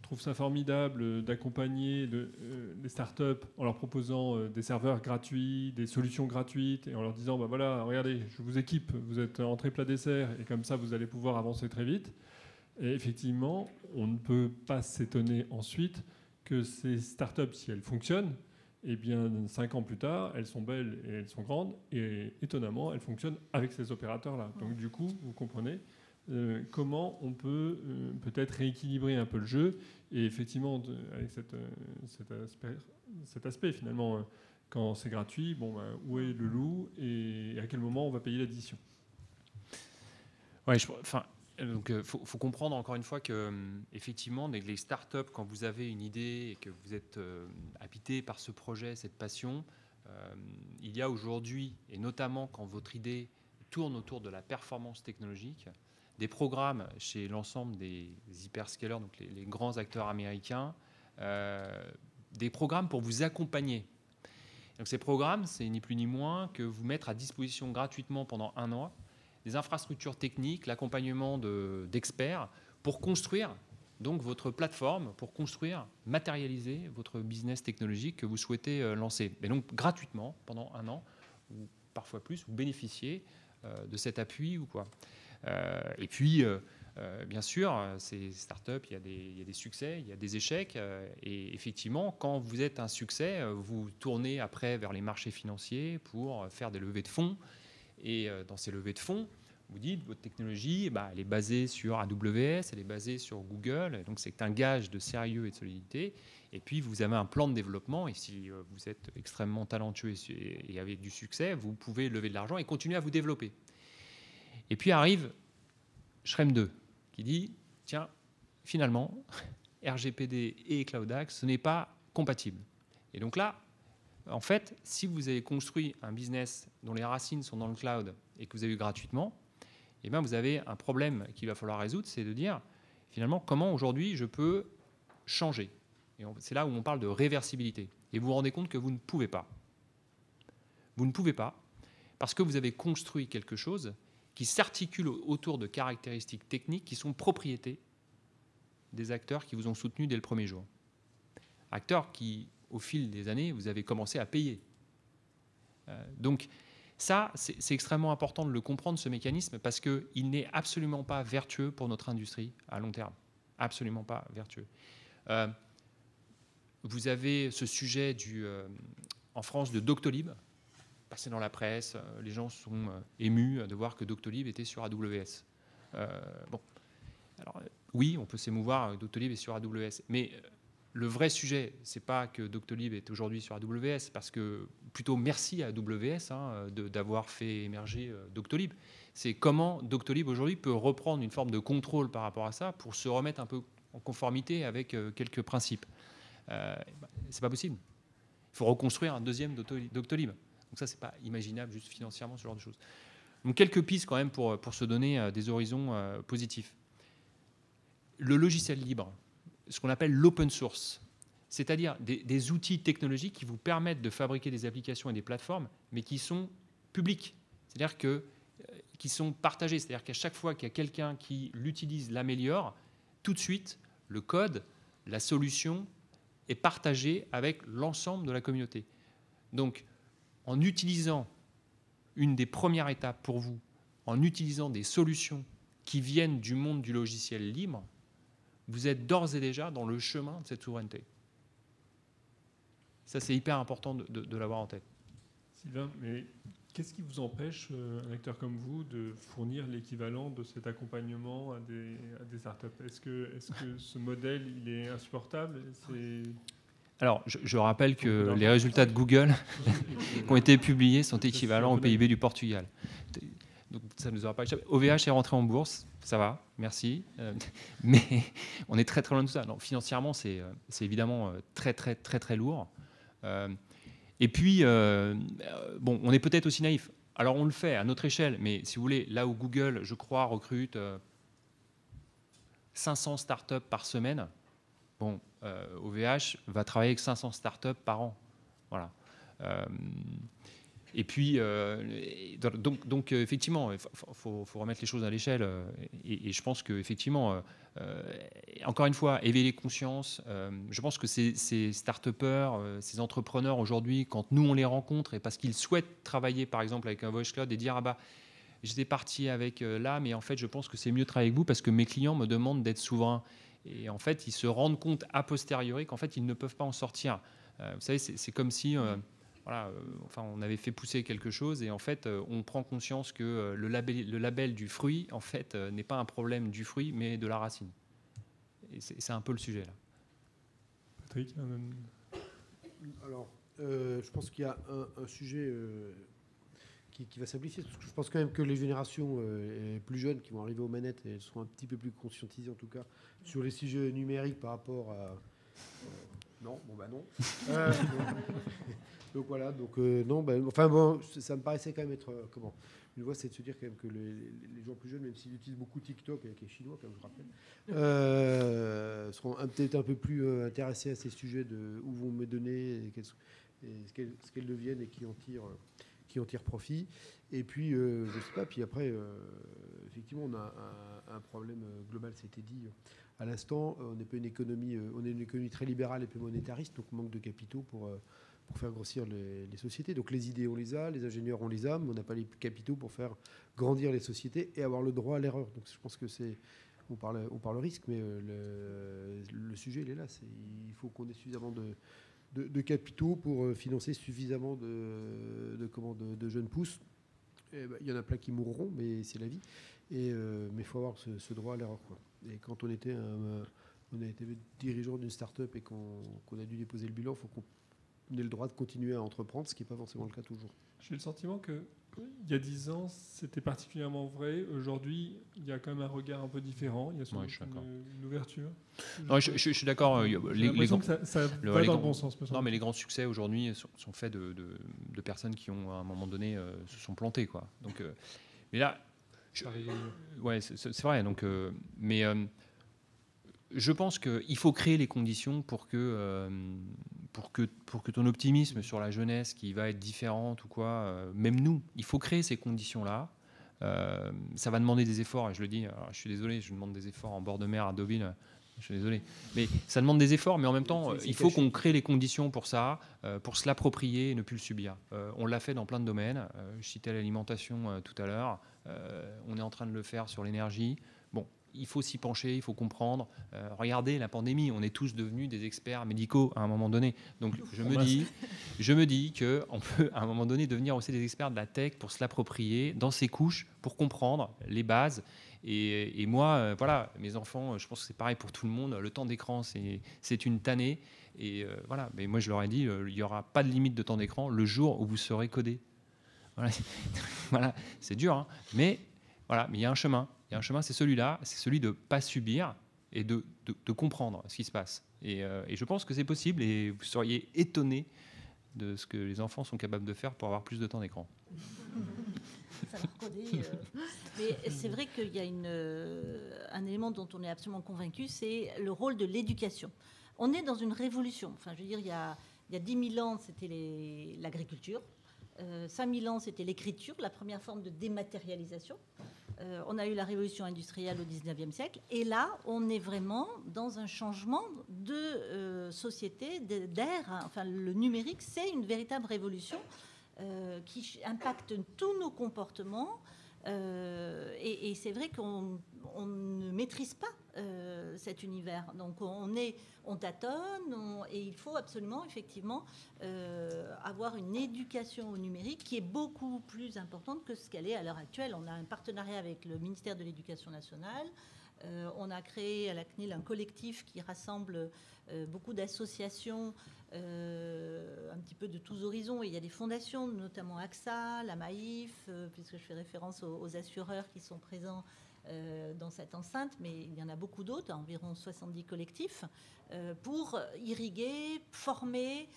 trouve ça formidable d'accompagner les startups en leur proposant des serveurs gratuits, des solutions gratuites, et en leur disant bah voilà, regardez, je vous équipe, vous êtes entrée plat dessert, et comme ça vous allez pouvoir avancer très vite. Et effectivement, on ne peut pas s'étonner ensuite que ces startups, si elles fonctionnent, eh bien 5 ans plus tard, elles sont belles et elles sont grandes, et étonnamment, elles fonctionnent avec ces opérateurs-là. Donc du coup, vous comprenez comment on peut peut-être rééquilibrer un peu le jeu, et effectivement avec cet aspect finalement, quand c'est gratuit, bon, où est le loup et à quel moment on va payer l'addition. Ouais, donc faut comprendre encore une fois que effectivement les startups, quand vous avez une idée et que vous êtes habité par ce projet, cette passion, il y a aujourd'hui, et notamment quand votre idée tourne autour de la performance technologique, des programmes chez l'ensemble des hyperscalers, donc les grands acteurs américains, des programmes pour vous accompagner. Donc ces programmes, c'est ni plus ni moins que vous mettre à disposition gratuitement pendant 1 an des infrastructures techniques, l'accompagnement d'experts pour construire donc votre plateforme, pour construire, matérialiser votre business technologique que vous souhaitez lancer. Et donc gratuitement pendant 1 an, ou parfois plus, vous bénéficiez de cet appui ou quoi. Et puis, bien sûr, ces startups, il y a des succès, il y a des échecs. Et effectivement, quand vous êtes un succès, vous tournez après vers les marchés financiers pour faire des levées de fonds. Et dans ces levées de fonds, vous dites votre technologie, elle est basée sur AWS, elle est basée sur Google. Donc, c'est un gage de sérieux et de solidité. Et puis, vous avez un plan de développement. Et si vous êtes extrêmement talentueux et avez du succès, vous pouvez lever de l'argent et continuer à vous développer. Et puis arrive Schrems 2 qui dit tiens, finalement, RGPD et CloudAxe, ce n'est pas compatible. Et donc là, en fait, si vous avez construit un business dont les racines sont dans le cloud et que vous avez eu gratuitement, eh bien vous avez un problème qu'il va falloir résoudre, c'est de dire finalement comment aujourd'hui je peux changer. Et c'est là où on parle de réversibilité. Et vous vous rendez compte que vous ne pouvez pas. Vous ne pouvez pas parce que vous avez construit quelque chose qui s'articulent autour de caractéristiques techniques qui sont propriétés des acteurs qui vous ont soutenu dès le premier jour. Acteurs qui, au fil des années, vous avez commencé à payer. Donc ça, c'est extrêmement important de le comprendre, ce mécanisme, parce qu'il n'est absolument pas vertueux pour notre industrie à long terme. Absolument pas vertueux. Vous avez ce sujet en France de Doctolib, passé dans la presse, les gens sont émus de voir que Doctolib était sur AWS. Alors oui, on peut s'émouvoir, Doctolib est sur AWS, mais le vrai sujet, c'est pas que Doctolib est aujourd'hui sur AWS, parce que plutôt merci à AWS d'avoir fait émerger Doctolib. C'est comment Doctolib aujourd'hui peut reprendre une forme de contrôle par rapport à ça pour se remettre un peu en conformité avec quelques principes. C'est pas possible. Il faut reconstruire un deuxième Doctolib. Donc ça, c'est pas imaginable juste financièrement, ce genre de choses. Donc quelques pistes quand même pour se donner des horizons positifs. Le logiciel libre, ce qu'on appelle l'open source, c'est-à-dire des outils technologiques qui vous permettent de fabriquer des applications et des plateformes, mais qui sont publics, c'est-à-dire qui sont partagés, c'est-à-dire qu'à chaque fois qu'il y a quelqu'un qui l'utilise, l'améliore, tout de suite, le code, la solution est partagée avec l'ensemble de la communauté. Donc, en utilisant une des premières étapes pour vous, en utilisant des solutions qui viennent du monde du logiciel libre, vous êtes d'ores et déjà dans le chemin de cette souveraineté. Ça, c'est hyper important de l'avoir en tête. Sylvain, mais qu'est-ce qui vous empêche, un acteur comme vous, de fournir l'équivalent de cet accompagnement à des startups? Est-ce que ce modèle, il est insupportable? Alors, je rappelle que les résultats de Google qui ont été publiés sont équivalents au PIB du Portugal. Donc, ça ne nous aura pas échappé. OVH est rentré en bourse, ça va, merci. Mais on est très très loin de tout ça. Non, financièrement, c'est évidemment très très très très lourd. Et puis, bon, on est peut-être aussi naïf. Alors, on le fait à notre échelle, mais si vous voulez, là où Google, je crois, recrute 500 startups par semaine, bon, OVH va travailler avec 500 startups par an. Voilà. Et puis, donc effectivement, il faut remettre les choses à l'échelle. Et je pense qu'effectivement, encore une fois, éveiller les consciences. Je pense que ces start-upers, ces entrepreneurs aujourd'hui, quand nous on les rencontre, et parce qu'ils souhaitent travailler par exemple avec un Voice Cloud et dire, ah bah, j'étais parti avec là, mais en fait, je pense que c'est mieux de travailler avec vous parce que mes clients me demandent d'être souverains. Et en fait, ils se rendent compte a posteriori qu'en fait, ils ne peuvent pas en sortir. Vous savez, c'est comme si voilà, enfin, on avait fait pousser quelque chose et en fait, on prend conscience que le label du fruit, en fait, n'est pas un problème du fruit, mais de la racine. Et c'est un peu le sujet, là. Patrick? Alors, je pense qu'il y a un sujet qui va s'amplifier. Je pense quand même que les générations plus jeunes qui vont arriver aux manettes, elles seront un petit peu plus conscientisées, en tout cas, sur les sujets numériques par rapport à... non, bon bah non. Donc voilà, donc non, enfin bon, ça me paraissait quand même être comment une voie, c'est de se dire quand même que les gens plus jeunes, même s'ils utilisent beaucoup TikTok avec les Chinois, comme je rappelle, seront peut-être un peu plus intéressés à ces sujets de où vont mes données et ce qu'elles deviennent et qui en tirent profit. Et puis je sais pas, puis après effectivement on a un problème global, c'était dit à l'instant, on n'est pas une économie, on est une économie très libérale et peu monétariste, donc on manque de capitaux pour faire grossir les sociétés. Donc les idées, on les a, les ingénieurs, on les a, mais on n'a pas les capitaux pour faire grandir les sociétés et avoir le droit à l'erreur. Donc je pense que on parle risque, mais le sujet, il est là. Il faut qu'on ait suffisamment de capitaux pour financer suffisamment de jeunes pousses. Il y en a plein qui mourront, mais c'est la vie. Mais il faut avoir ce droit à l'erreur, quoi. Et quand on a été dirigeant d'une start-up et qu'on a dû déposer le bilan, il faut qu'on ait le droit de continuer à entreprendre, ce qui n'est pas forcément le cas toujours. J'ai le sentiment qu'il y a 10 ans, c'était particulièrement vrai. Aujourd'hui, il y a quand même un regard un peu différent. Il y a sans doute une ouverture. Non, je suis d'accord. Ça va dans le bon sens. Non, mais les grands succès aujourd'hui sont faits de personnes qui ont, à un moment donné, se sont plantées, quoi. Donc, mais là... ouais, c'est vrai. Donc, mais je pense qu'il faut créer les conditions pour que ton optimisme sur la jeunesse qui va être différente ou quoi, même nous, il faut créer ces conditions-là. Ça va demander des efforts, et je le dis, alors, je suis désolé, je demande des efforts en bord de mer à Deauville, je suis désolé. Mais ça demande des efforts, mais en même temps, il faut qu'on crée les conditions pour ça, pour se l'approprier et ne plus le subir. On l'a fait dans plein de domaines. Je citais l'alimentation tout à l'heure. On est en train de le faire sur l'énergie. Bon, il faut s'y pencher, il faut comprendre. Regardez la pandémie, on est tous devenus des experts médicaux à un moment donné. Donc je me dis qu'on peut à un moment donné devenir aussi des experts de la tech pour se l'approprier dans ses couches, pour comprendre les bases. Et moi, voilà, mes enfants, je pense que c'est pareil pour tout le monde. Le temps d'écran, c'est une tannée. Et voilà, mais moi je leur ai dit, il n'y aura pas de limite de temps d'écran le jour où vous serez codé. Voilà, voilà, c'est dur, hein, mais voilà, mais il y a un chemin. Il y a un chemin, c'est celui-là, c'est celui de ne pas subir et de comprendre ce qui se passe. Et je pense que c'est possible et vous seriez étonnés de ce que les enfants sont capables de faire pour avoir plus de temps d'écran. Mais c'est vrai qu'il y a un élément dont on est absolument convaincu, c'est le rôle de l'éducation. On est dans une révolution. Enfin, je veux dire, il y a 10 000 ans, c'était l'agriculture. 5 000 ans, c'était l'écriture, la première forme de dématérialisation. On a eu la révolution industrielle au 19e siècle. Et là, on est vraiment dans un changement de société, d'ère. Enfin, le numérique, c'est une véritable révolution qui impacte tous nos comportements. Et c'est vrai qu'on ne maîtrise pas cet univers. Donc on tâtonne, et il faut absolument, effectivement, avoir une éducation au numérique qui est beaucoup plus importante que ce qu'elle est à l'heure actuelle. On a un partenariat avec le ministère de l'Éducation nationale. On a créé à la CNIL un collectif qui rassemble beaucoup d'associations un petit peu de tous horizons. Et il y a des fondations, notamment AXA, la Maïf, puisque je fais référence aux assureurs qui sont présents dans cette enceinte, mais il y en a beaucoup d'autres, environ 70 collectifs, pour irriguer, former,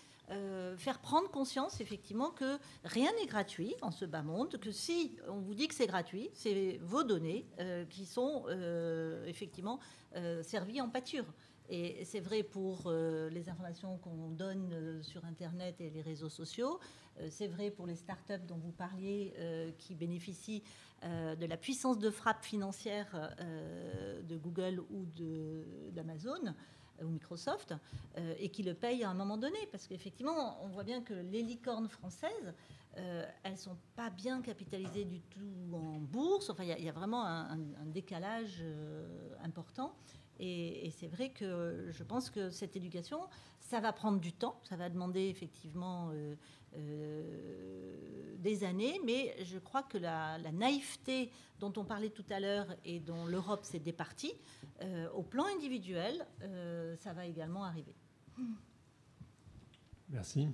faire prendre conscience effectivement que rien n'est gratuit dans ce bas monde, que si on vous dit que c'est gratuit, c'est vos données qui sont effectivement servies en pâture. Et c'est vrai pour les informations qu'on donne sur Internet et les réseaux sociaux. C'est vrai pour les startups dont vous parliez qui bénéficient de la puissance de frappe financière de Google ou d'Amazon ou Microsoft et qui le payent à un moment donné. Parce qu'effectivement, on voit bien que les licornes françaises, elles ne sont pas bien capitalisées du tout en bourse. Enfin, il y a vraiment un décalage important. Et c'est vrai que je pense que cette éducation, ça va prendre du temps, ça va demander effectivement des années, mais je crois que la naïveté dont on parlait tout à l'heure et dont l'Europe s'est départie, au plan individuel, ça va également arriver. Merci.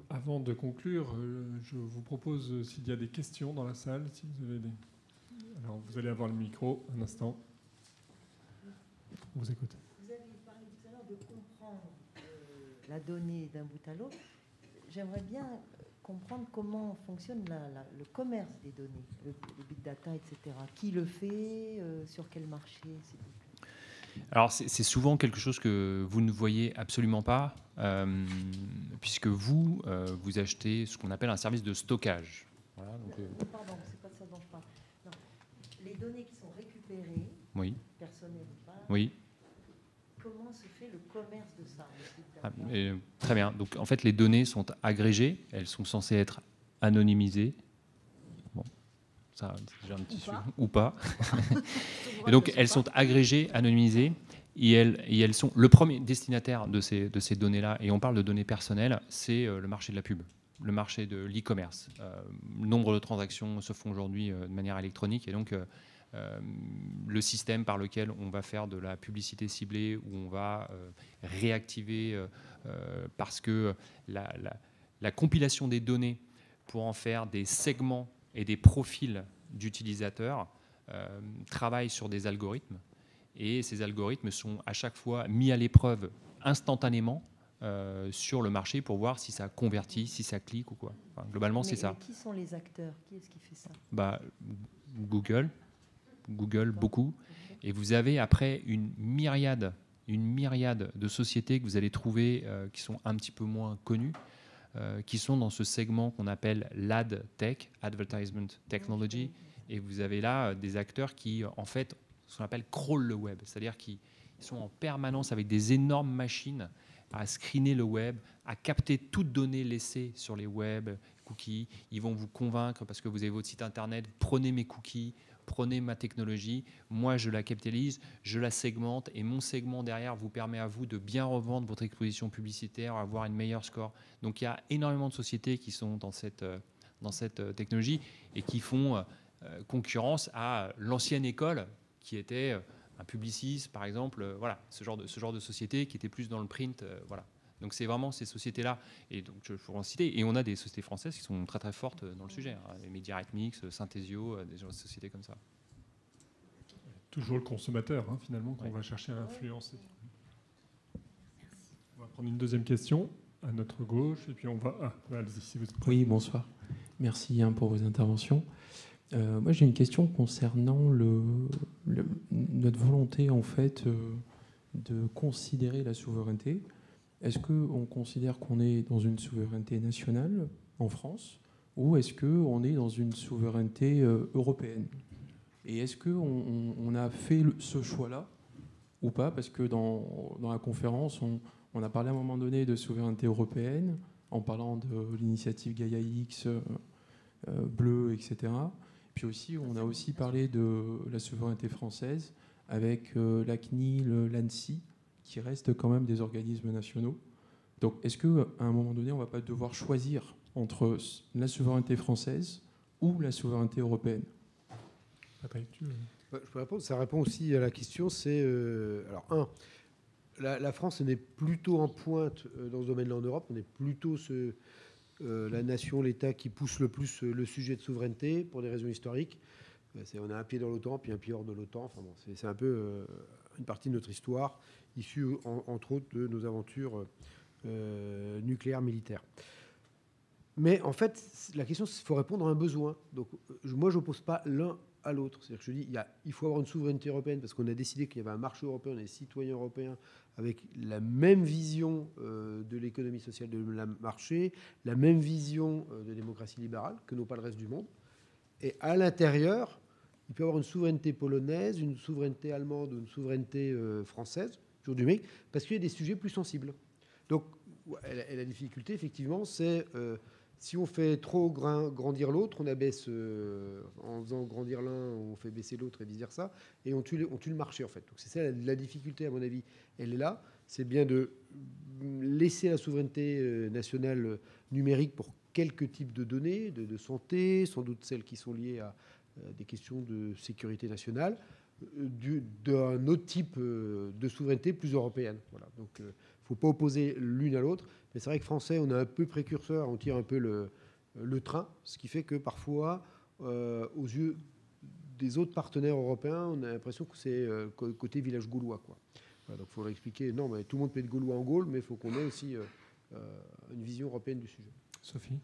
Avant de conclure, je vous propose, s'il y a des questions dans la salle, si vous avez des... Alors, vous allez avoir le micro, un instant. On vous écoute. Vous avez parlé tout à l'heure de comprendre la donnée d'un bout à l'autre. J'aimerais bien comprendre comment fonctionne le commerce des données, le big data, etc. Qui le fait, sur quel marché, s'il vous plaît. Alors, c'est souvent quelque chose que vous ne voyez absolument pas, puisque vous achetez ce qu'on appelle un service de stockage. Voilà, donc, Pardon, c'est pas ça dont je parle. Non. Les données qui sont récupérées, oui. personnelles ou pas, Oui. comment se fait le commerce de ça, Très bien. Donc, en fait, les données sont agrégées. Elles sont censées être anonymisées. Bon, ça, c'est déjà un petit sujet. Ou pas. Et donc, elles sont agrégées, anonymisées. Et elles sont le premier destinataire de ces données-là. Et on parle de données personnelles, c'est le marché de la pub, le marché de l'e-commerce. Le nombre de transactions se font aujourd'hui de manière électronique. Et donc, le système par lequel on va faire de la publicité ciblée, où on va réactiver, parce que la compilation des données pour en faire des segments et des profils d'utilisateurs travaille sur des algorithmes. Et ces algorithmes sont à chaque fois mis à l'épreuve instantanément sur le marché pour voir si ça convertit, si ça clique ou quoi. Enfin, globalement, c'est ça. Mais qui sont les acteurs? Qui est-ce qui fait ça? Google, beaucoup. Et vous avez après une myriade de sociétés que vous allez trouver qui sont un petit peu moins connues, qui sont dans ce segment qu'on appelle l'ad tech, Advertisement Technology. Et vous avez là des acteurs qui, en fait, ce qu'on appelle crawl le web, c'est-à-dire qu'ils sont en permanence avec des énormes machines à screener le web, à capter toute donnée laissée sur les web, cookies. Ils vont vous convaincre parce que vous avez votre site internet, prenez mes cookies, prenez ma technologie, moi je la capitalise, je la segmente et mon segment derrière vous permet à vous de bien revendre votre exposition publicitaire, avoir une meilleure score. Donc il y a énormément de sociétés qui sont dans cette technologie et qui font concurrence à l'ancienne école qui était un Publicis, par exemple, voilà, ce genre de société qui était plus dans le print, voilà. Donc c'est vraiment ces sociétés-là, et donc je pourrais en citer. Et on a des sociétés françaises qui sont très très fortes dans le sujet, hein, les MediaRhythmix, Synthesio, des sociétés comme ça. Toujours le consommateur, hein, finalement, qu'on Ouais. va chercher à influencer. On va prendre une deuxième question à notre gauche, et puis on va... allez-y, si vous êtes prêts. Oui, bonsoir. Merci pour vos interventions. Moi, j'ai une question concernant notre volonté, en fait, de considérer la souveraineté. Est-ce qu'on considère qu'on est dans une souveraineté nationale en France, ou est-ce qu'on est dans une souveraineté européenne? Et est-ce qu'on a fait ce choix-là ou pas? Parce que dans la conférence, on a parlé à un moment donné de souveraineté européenne, en parlant de l'initiative Gaia X, Bleu, etc. Puis aussi, on a aussi parlé de la souveraineté française avec la CNIL, l'ANSSI, qui restent quand même des organismes nationaux. Donc, est-ce qu'à un moment donné, on ne va pas devoir choisir entre la souveraineté française ou la souveraineté européenne? Patrick, tu veux... Je peux répondre. Ça répond aussi à la question. C'est alors la France on est plutôt en pointe dans ce domaine-là en Europe. On est plutôt la nation, l'État qui pousse le plus le sujet de souveraineté pour des raisons historiques. On a un pied dans l'OTAN puis un pied hors de l'OTAN. Enfin bon, c'est un peu une partie de notre histoire issue entre autres de nos aventures nucléaires militaires. Mais en fait, la question, c'est qu'il faut répondre à un besoin. Donc, moi, je n'oppose pas l'un à l'autre. C'est-à-dire que je dis, il faut avoir une souveraineté européenne parce qu'on a décidé qu'il y avait un marché européen, des citoyens européens avec la même vision de l'économie sociale de la marché, la même vision de démocratie libérale que n'ont pas le reste du monde. Et à l'intérieur, il peut y avoir une souveraineté polonaise, une souveraineté allemande ou une souveraineté française, toujours du mec, parce qu'il y a des sujets plus sensibles. Donc, la difficulté, effectivement, c'est si on fait trop grandir l'autre, on abaisse, en faisant grandir l'un, on fait baisser l'autre et vice-versa, et on tue le marché, en fait. Donc, c'est ça la difficulté, à mon avis, elle est là. C'est bien de laisser la souveraineté nationale numérique pour quelques types de données, de santé, sans doute celles qui sont liées à des questions de sécurité nationale, d'un autre type de souveraineté plus européenne. Voilà. Donc, il ne faut pas opposer l'une à l'autre. Mais c'est vrai que Français, on est un peu précurseur, on tire un peu le train, ce qui fait que parfois, aux yeux des autres partenaires européens, on a l'impression que c'est côté village gaulois, quoi. Voilà, donc il faut leur expliquer, non, mais tout le monde peut être gaulois en Gaule, mais il faut qu'on ait aussi une vision européenne du sujet. Sophie ?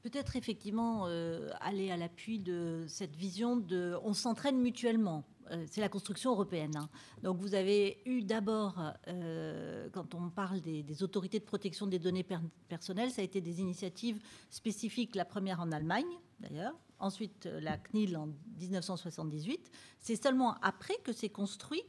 Peut-être effectivement aller à l'appui de cette vision de on s'entraîne mutuellement. C'est la construction européenne. Hein. Donc vous avez eu d'abord, quand on parle des autorités de protection des données personnelles, ça a été des initiatives spécifiques, la première en Allemagne d'ailleurs, ensuite la CNIL en 1978. C'est seulement après que c'est construit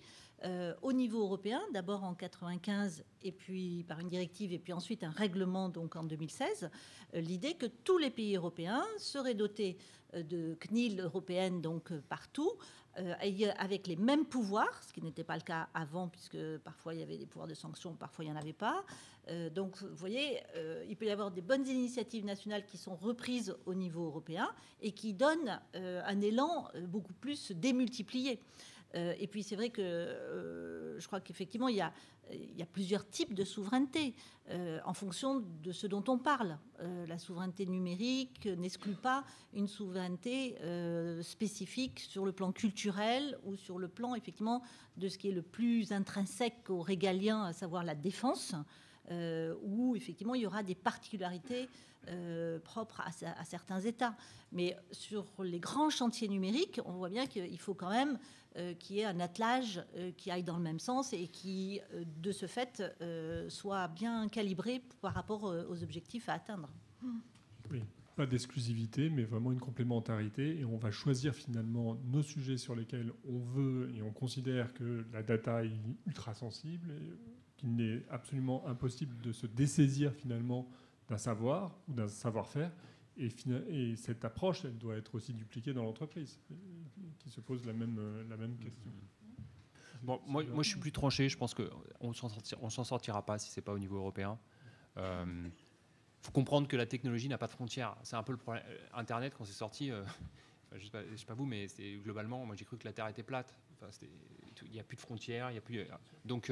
au niveau européen, d'abord en 95 et puis par une directive et puis ensuite un règlement donc en 2016, l'idée que tous les pays européens seraient dotés de CNIL européenne donc partout, avec les mêmes pouvoirs, ce qui n'était pas le cas avant puisque parfois il y avait des pouvoirs de sanction, parfois il n'y en avait pas. Donc vous voyez, il peut y avoir des bonnes initiatives nationales qui sont reprises au niveau européen et qui donnent un élan beaucoup plus démultiplié. Et puis c'est vrai que je crois qu'effectivement il y a plusieurs types de souveraineté en fonction de ce dont on parle. La souveraineté numérique n'exclut pas une souveraineté spécifique sur le plan culturel ou sur le plan effectivement de ce qui est le plus intrinsèque au régalien, à savoir la défense, où effectivement il y aura des particularités propres à certains États. Mais sur les grands chantiers numériques, on voit bien qu'il faut quand même qu'il y ait un attelage qui aille dans le même sens et qui, de ce fait, soit bien calibré par rapport aux objectifs à atteindre. Oui, pas d'exclusivité, mais vraiment une complémentarité. Et on va choisir finalement nos sujets sur lesquels on veut et on considère que la data est ultra sensible et qu'il n'est absolument impossible de se dessaisir finalement d'un savoir ou d'un savoir-faire. Et cette approche, elle doit être aussi dupliquée dans l'entreprise, qui se pose la même question. Bon, moi, je suis plus tranché. Je pense qu'on ne s'en sortira pas si ce n'est pas au niveau européen. Il faut comprendre que la technologie n'a pas de frontières. C'est un peu le problème. Internet, quand c'est sorti, je ne sais pas vous, mais globalement, moi j'ai cru que la Terre était plate. Enfin, il n'y a plus de frontières. Il y a plus, donc,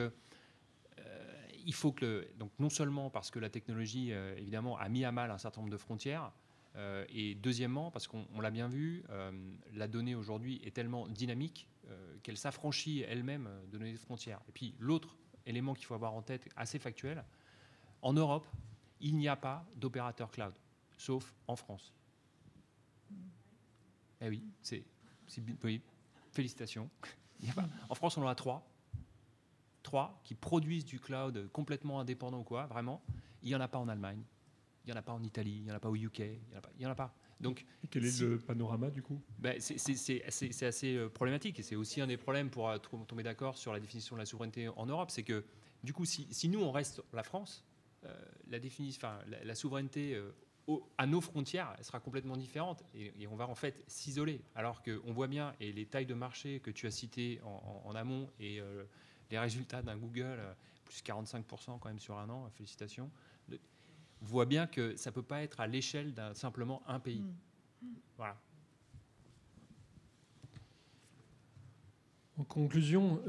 il faut que... Donc, non seulement parce que la technologie, évidemment, a mis à mal un certain nombre de frontières, et deuxièmement, parce qu'on l'a bien vu, la donnée aujourd'hui est tellement dynamique qu'elle s'affranchit elle-même de nos frontières. Et puis l'autre élément qu'il faut avoir en tête, assez factuel, en Europe, il n'y a pas d'opérateur cloud, sauf en France. Eh oui, oui, félicitations. Il n'y a pas. En France, on en a 3 qui produisent du cloud complètement indépendant ou quoi, vraiment. Il n'y en a pas en Allemagne. Il n'y en a pas en Italie, il n'y en a pas au UK, il n'y en a pas. Donc, et quel est le panorama du coup ? C'est assez problématique et c'est aussi un des problèmes pour tomber d'accord sur la définition de la souveraineté en Europe. C'est que du coup, si nous on reste la France, la souveraineté à nos frontières, elle sera complètement différente et on va en fait s'isoler. Alors qu'on voit bien, et les tailles de marché que tu as citées en amont et les résultats d'un Google, plus 45% quand même sur un an, félicitations, voit bien que ça ne peut pas être à l'échelle d'un simplement un pays. Voilà. En conclusion,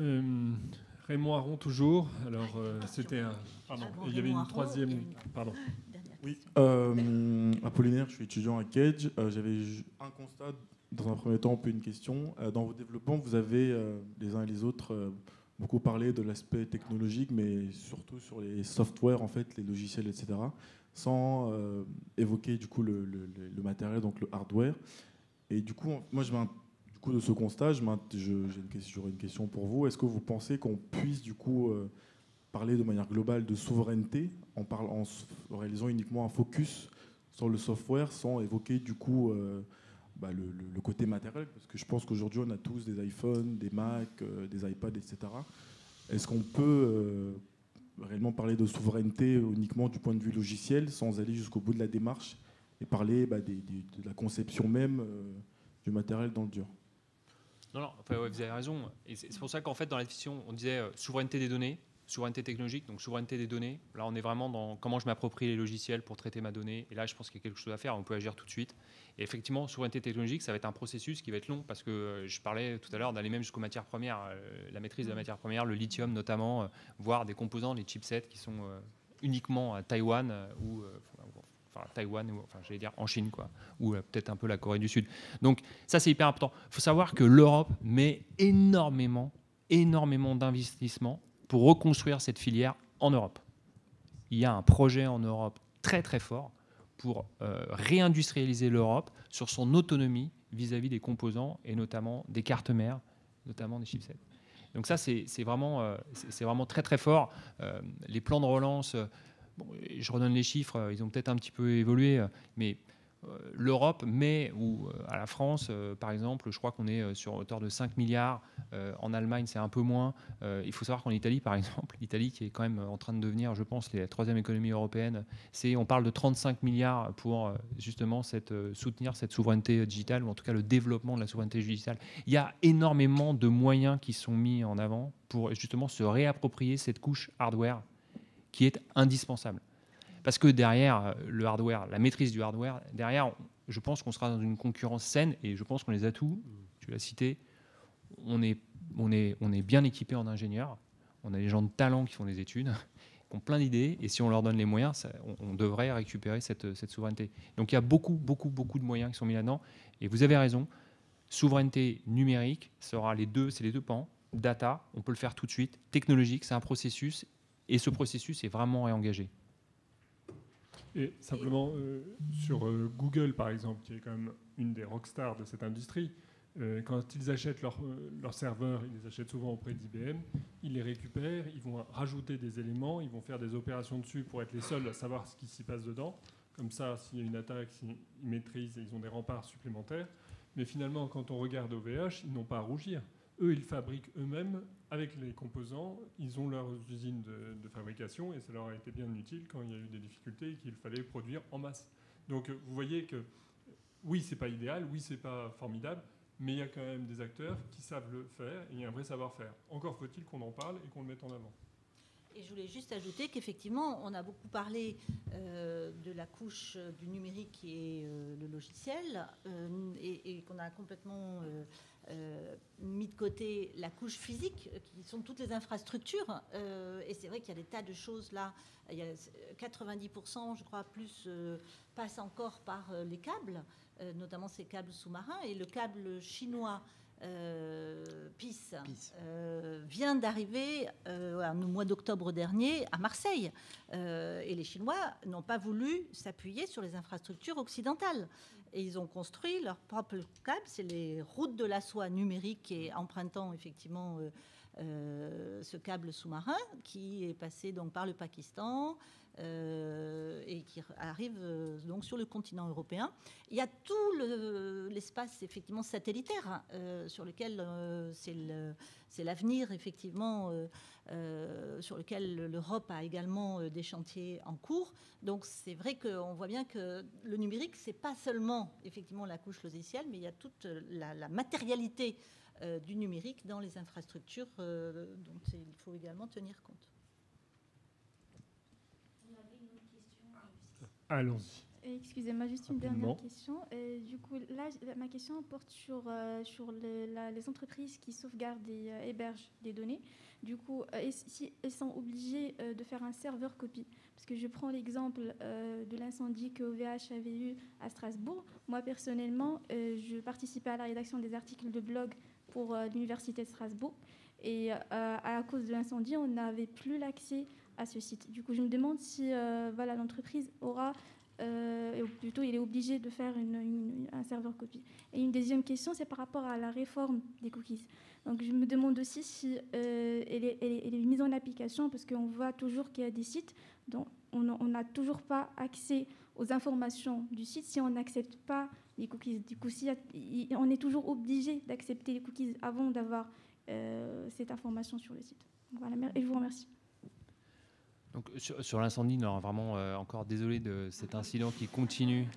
Raymond Aron toujours. Alors, c'était un... Pardon, il y avait une troisième... Pardon. Oui, Apollinaire, je suis étudiant à Cage. J'avais un constat, dans un premier temps, un peu une question. Dans vos développements, vous avez, les uns et les autres, beaucoup parlé de l'aspect technologique, mais surtout sur les softwares, en fait, les logiciels, etc., sans évoquer du coup le matériel, donc le hardware. Et du coup, moi, du coup, de ce constat, j'aurais une question pour vous. Est-ce que vous pensez qu'on puisse du coup parler de manière globale de souveraineté en réalisant uniquement un focus sur le software sans évoquer du coup le côté matériel, parce que je pense qu'aujourd'hui on a tous des iPhones, des Macs, des iPads, etc. Est-ce qu'on peut réellement parler de souveraineté uniquement du point de vue logiciel sans aller jusqu'au bout de la démarche et parler de la conception même du matériel dans le dur? Non, enfin, ouais, vous avez raison. Et c'est pour ça qu'en fait, dans la définition, on disait souveraineté des données, souveraineté technologique, donc souveraineté des données. Là, on est vraiment dans comment je m'approprie les logiciels pour traiter ma donnée. Et là, je pense qu'il y a quelque chose à faire. On peut agir tout de suite. Et effectivement, souveraineté technologique, ça va être un processus qui va être long parce que je parlais tout à l'heure d'aller même jusqu'aux matières premières, la maîtrise de la matière première, le lithium notamment, voire des composants, les chipsets qui sont uniquement à Taïwan ou j'allais dire en Chine, quoi, ou peut-être un peu la Corée du Sud. Donc ça, c'est hyper important. Il faut savoir que l'Europe met énormément d'investissements pour reconstruire cette filière en Europe. Il y a un projet en Europe très très fort pour réindustrialiser l'Europe sur son autonomie vis-à-vis des composants et notamment des cartes mères, notamment des chipsets. Donc ça, c'est vraiment très très fort. Les plans de relance, je redonne les chiffres, ils ont peut-être un petit peu évolué, mais l'Europe met, ou à la France, par exemple, je crois qu'on est sur hauteur de 5 milliards. En Allemagne, c'est un peu moins. Il faut savoir qu'en Italie, par exemple, l'Italie qui est quand même en train de devenir, je pense, la troisième économie européenne, on parle de 35 milliards pour justement soutenir cette souveraineté digitale, ou en tout cas le développement de la souveraineté digitale. Il y a énormément de moyens qui sont mis en avant pour justement se réapproprier cette couche hardware qui est indispensable. Parce que derrière le hardware, la maîtrise du hardware, derrière, je pense qu'on sera dans une concurrence saine et je pense qu'on les a tous. Tu l'as cité, on est bien équipé en ingénieurs, on a des gens de talent qui font des études, qui ont plein d'idées et si on leur donne les moyens, on devrait récupérer cette souveraineté. Donc il y a beaucoup de moyens qui sont mis là-dedans et vous avez raison, souveraineté numérique, c'est les deux pans. Data, on peut le faire tout de suite. Technologique, c'est un processus et ce processus est vraiment réengagé. Et simplement, sur Google, par exemple, qui est quand même une des rockstars de cette industrie, quand ils achètent leurs serveurs, ils les achètent souvent auprès d'IBM, ils les récupèrent, ils vont rajouter des éléments, ils vont faire des opérations dessus pour être les seuls à savoir ce qui s'y passe dedans. Comme ça, s'il y a une attaque, ils maîtrisent et ils ont des remparts supplémentaires. Mais finalement, quand on regarde OVH, ils n'ont pas à rougir. Eux, ils fabriquent eux-mêmes avec les composants. Ils ont leurs usines de fabrication et ça leur a été bien utile quand il y a eu des difficultés et qu'il fallait produire en masse. Donc, vous voyez que oui, c'est pas idéal, oui, c'est pas formidable, mais il y a quand même des acteurs qui savent le faire et il y a un vrai savoir-faire. Encore faut-il qu'on en parle et qu'on le mette en avant. Et je voulais juste ajouter qu'effectivement, on a beaucoup parlé de la couche du numérique qui est le logiciel et qu'on a complètement mis de côté la couche physique qui sont toutes les infrastructures. Et c'est vrai qu'il y a des tas de choses là. Il y a 90%, je crois, plus passent encore par les câbles, notamment ces câbles sous-marins. Et le câble chinois PIS vient d'arriver au mois d'octobre dernier à Marseille. Et les Chinois n'ont pas voulu s'appuyer sur les infrastructures occidentales. Et ils ont construit leur propre câble. C'est les routes de la soie numérique et empruntant effectivement ce câble sous-marin qui est passé donc par le Pakistan, et qui arrive donc sur le continent européen. Il y a tout l'espace effectivement satellitaire sur lequel c'est l'avenir effectivement sur lequel l'Europe a également des chantiers en cours. Donc c'est vrai qu'on voit bien que le numérique, c'est pas seulement effectivement la couche logicielle, mais il y a toute la matérialité du numérique dans les infrastructures dont il faut également tenir compte. Allons-y. Excusez-moi, juste une dernière question. Du coup, là, ma question porte sur les entreprises qui sauvegardent et hébergent des données. Du coup, si elles sont obligées de faire un serveur copie, parce que je prends l'exemple de l'incendie que OVH avait eu à Strasbourg. Moi, personnellement, je participais à la rédaction des articles de blog pour l'Université de Strasbourg. Et à cause de l'incendie, on n'avait plus l'accès à ce site. Du coup, je me demande si l'entreprise aura... plutôt, il est obligé de faire un serveur copie. Et une deuxième question, c'est par rapport à la réforme des cookies. Donc, je me demande aussi si elle est mise en application, parce qu'on voit toujours qu'il y a des sites dont on n'a toujours pas accès aux informations du site si on n'accepte pas les cookies. Du coup, on est toujours obligé d'accepter les cookies avant d'avoir cette information sur le site. Voilà, et je vous remercie. Donc, sur l'incendie, non, vraiment encore désolé de cet incident qui continue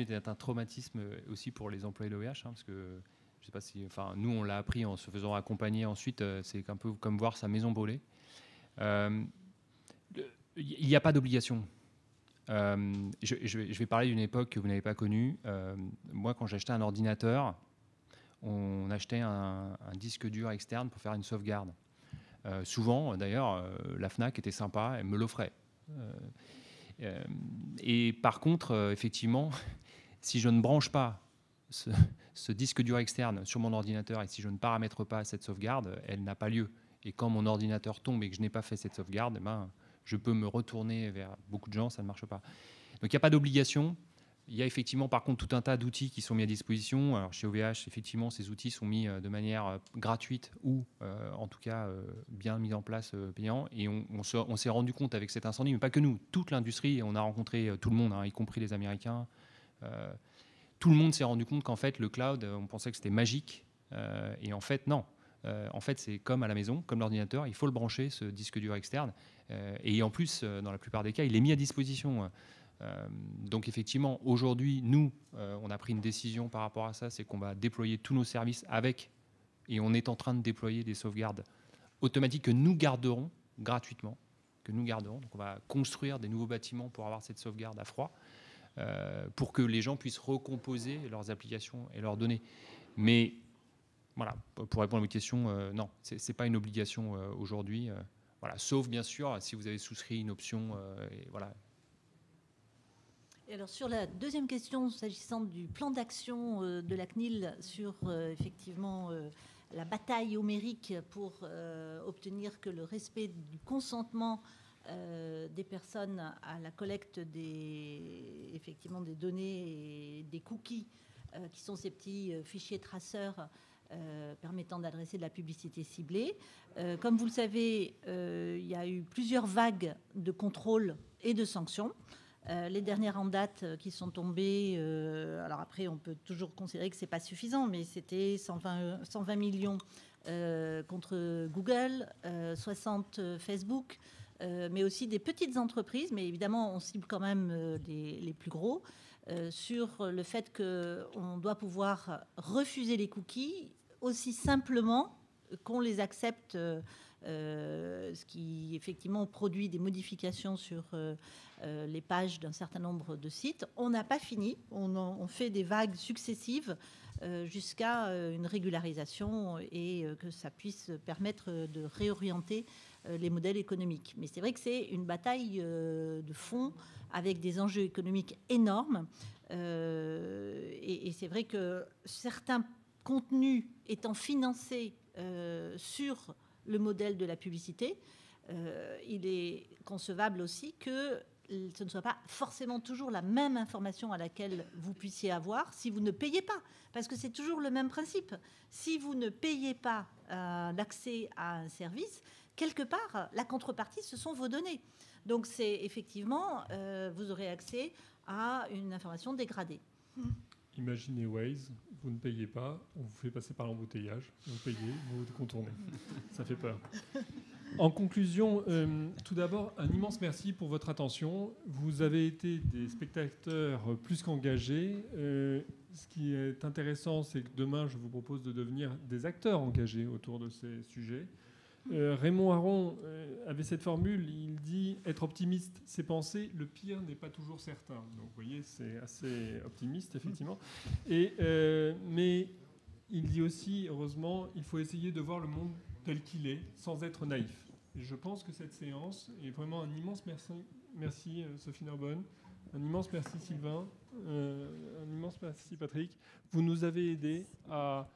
d'être un traumatisme aussi pour les employés de l'OVH, parce que je sais pas si, enfin, nous on l'a appris en se faisant accompagner ensuite, c'est un peu comme voir sa maison brûler. Il n'y a pas d'obligation. Je vais parler d'une époque que vous n'avez pas connue. Moi, quand j'achetais un ordinateur, on achetait un disque dur externe pour faire une sauvegarde. Souvent, d'ailleurs, la FNAC était sympa, elle me l'offrait. Et par contre, effectivement, si je ne branche pas ce disque dur externe sur mon ordinateur et si je ne paramètre pas cette sauvegarde, elle n'a pas lieu. Et quand mon ordinateur tombe et que je n'ai pas fait cette sauvegarde, je peux me retourner vers beaucoup de gens, ça ne marche pas. Donc il n'y a pas d'obligation. Il y a effectivement, par contre, tout un tas d'outils qui sont mis à disposition. Alors, chez OVH, effectivement, ces outils sont mis de manière gratuite ou, en tout cas, bien mis en place, payant. Et on s'est rendu compte avec cet incendie, mais pas que nous, toute l'industrie, on a rencontré tout le monde, y compris les Américains. Tout le monde s'est rendu compte qu'en fait, le cloud, on pensait que c'était magique. Et en fait, non. En fait, c'est comme à la maison, comme l'ordinateur, il faut le brancher, ce disque dur externe. Et en plus, dans la plupart des cas, il est mis à disposition. Donc effectivement, aujourd'hui, nous, on a pris une décision par rapport à ça, c'est qu'on va déployer tous nos services avec, et on est en train de déployer des sauvegardes automatiques que nous garderons gratuitement, Donc on va construire des nouveaux bâtiments pour avoir cette sauvegarde à froid, pour que les gens puissent recomposer leurs applications et leurs données. Mais voilà, pour répondre à votre question, non, c'est pas une obligation aujourd'hui. Voilà, sauf bien sûr si vous avez souscrit une option, et voilà. Et alors sur la deuxième question, s'agissant du plan d'action de la CNIL sur effectivement la bataille homérique pour obtenir que le respect du consentement des personnes à la collecte effectivement des données et des cookies qui sont ces petits fichiers traceurs permettant d'adresser de la publicité ciblée. Comme vous le savez, il y a eu plusieurs vagues de contrôle et de sanctions. Les dernières en date qui sont tombées, alors après on peut toujours considérer que ce n'est pas suffisant, mais c'était 120 millions contre Google, 60 Facebook, mais aussi des petites entreprises, mais évidemment on cible quand même les plus gros, sur le fait qu'on doit pouvoir refuser les cookies aussi simplement qu'on les accepte, ce qui effectivement produit des modifications sur les pages d'un certain nombre de sites. On n'a pas fini, on fait des vagues successives jusqu'à une régularisation et que ça puisse permettre de réorienter les modèles économiques. Mais c'est vrai que c'est une bataille de fond avec des enjeux économiques énormes et c'est vrai que certains contenus étant financés sur le modèle de la publicité, il est concevable aussi que ce ne soit pas forcément toujours la même information à laquelle vous puissiez avoir si vous ne payez pas. Parce que c'est toujours le même principe. Si vous ne payez pas l'accès à un service, quelque part, la contrepartie, ce sont vos données. Donc c'est effectivement, vous aurez accès à une information dégradée. Imaginez Waze, vous ne payez pas, on vous fait passer par l'embouteillage, vous payez, vous contournez. Ça fait peur. En conclusion, tout d'abord, un immense merci pour votre attention. Vous avez été des spectateurs plus qu'engagés. Ce qui est intéressant, c'est que demain, je vous propose de devenir des acteurs engagés autour de ces sujets. Raymond Aron avait cette formule, il dit « Être optimiste, c'est penser, le pire n'est pas toujours certain ». Donc vous voyez, c'est assez optimiste, effectivement. Mais il dit aussi, heureusement, il faut essayer de voir le monde tel qu'il est, sans être naïf. Et je pense que cette séance est vraiment un immense merci. Merci Sophie Narbonne, un immense merci Sylvain, un immense merci Patrick. Vous nous avez aidés à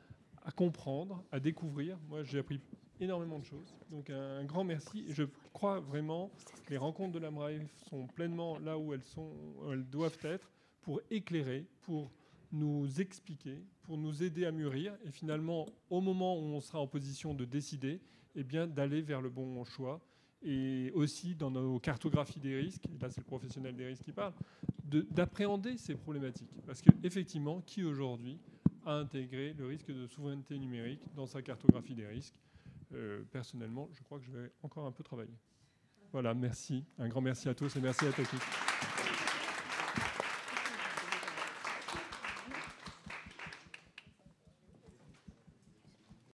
comprendre, à découvrir. Moi, j'ai appris énormément de choses. Donc un grand merci. Et je crois vraiment que les rencontres de l'AMRAEF sont pleinement là où elles doivent être, pour éclairer, pour nous expliquer, pour nous aider à mûrir. Et finalement, au moment où on sera en position de décider, eh bien, d'aller vers le bon choix. Et aussi dans nos cartographies des risques, et là c'est le professionnel des risques qui parle, d'appréhender ces problématiques. Parce qu'effectivement, qui aujourd'hui a intégré le risque de souveraineté numérique dans sa cartographie des risques ? Personnellement, je crois que je vais encore un peu travailler. Voilà, merci. Un grand merci à tous et merci à Tati.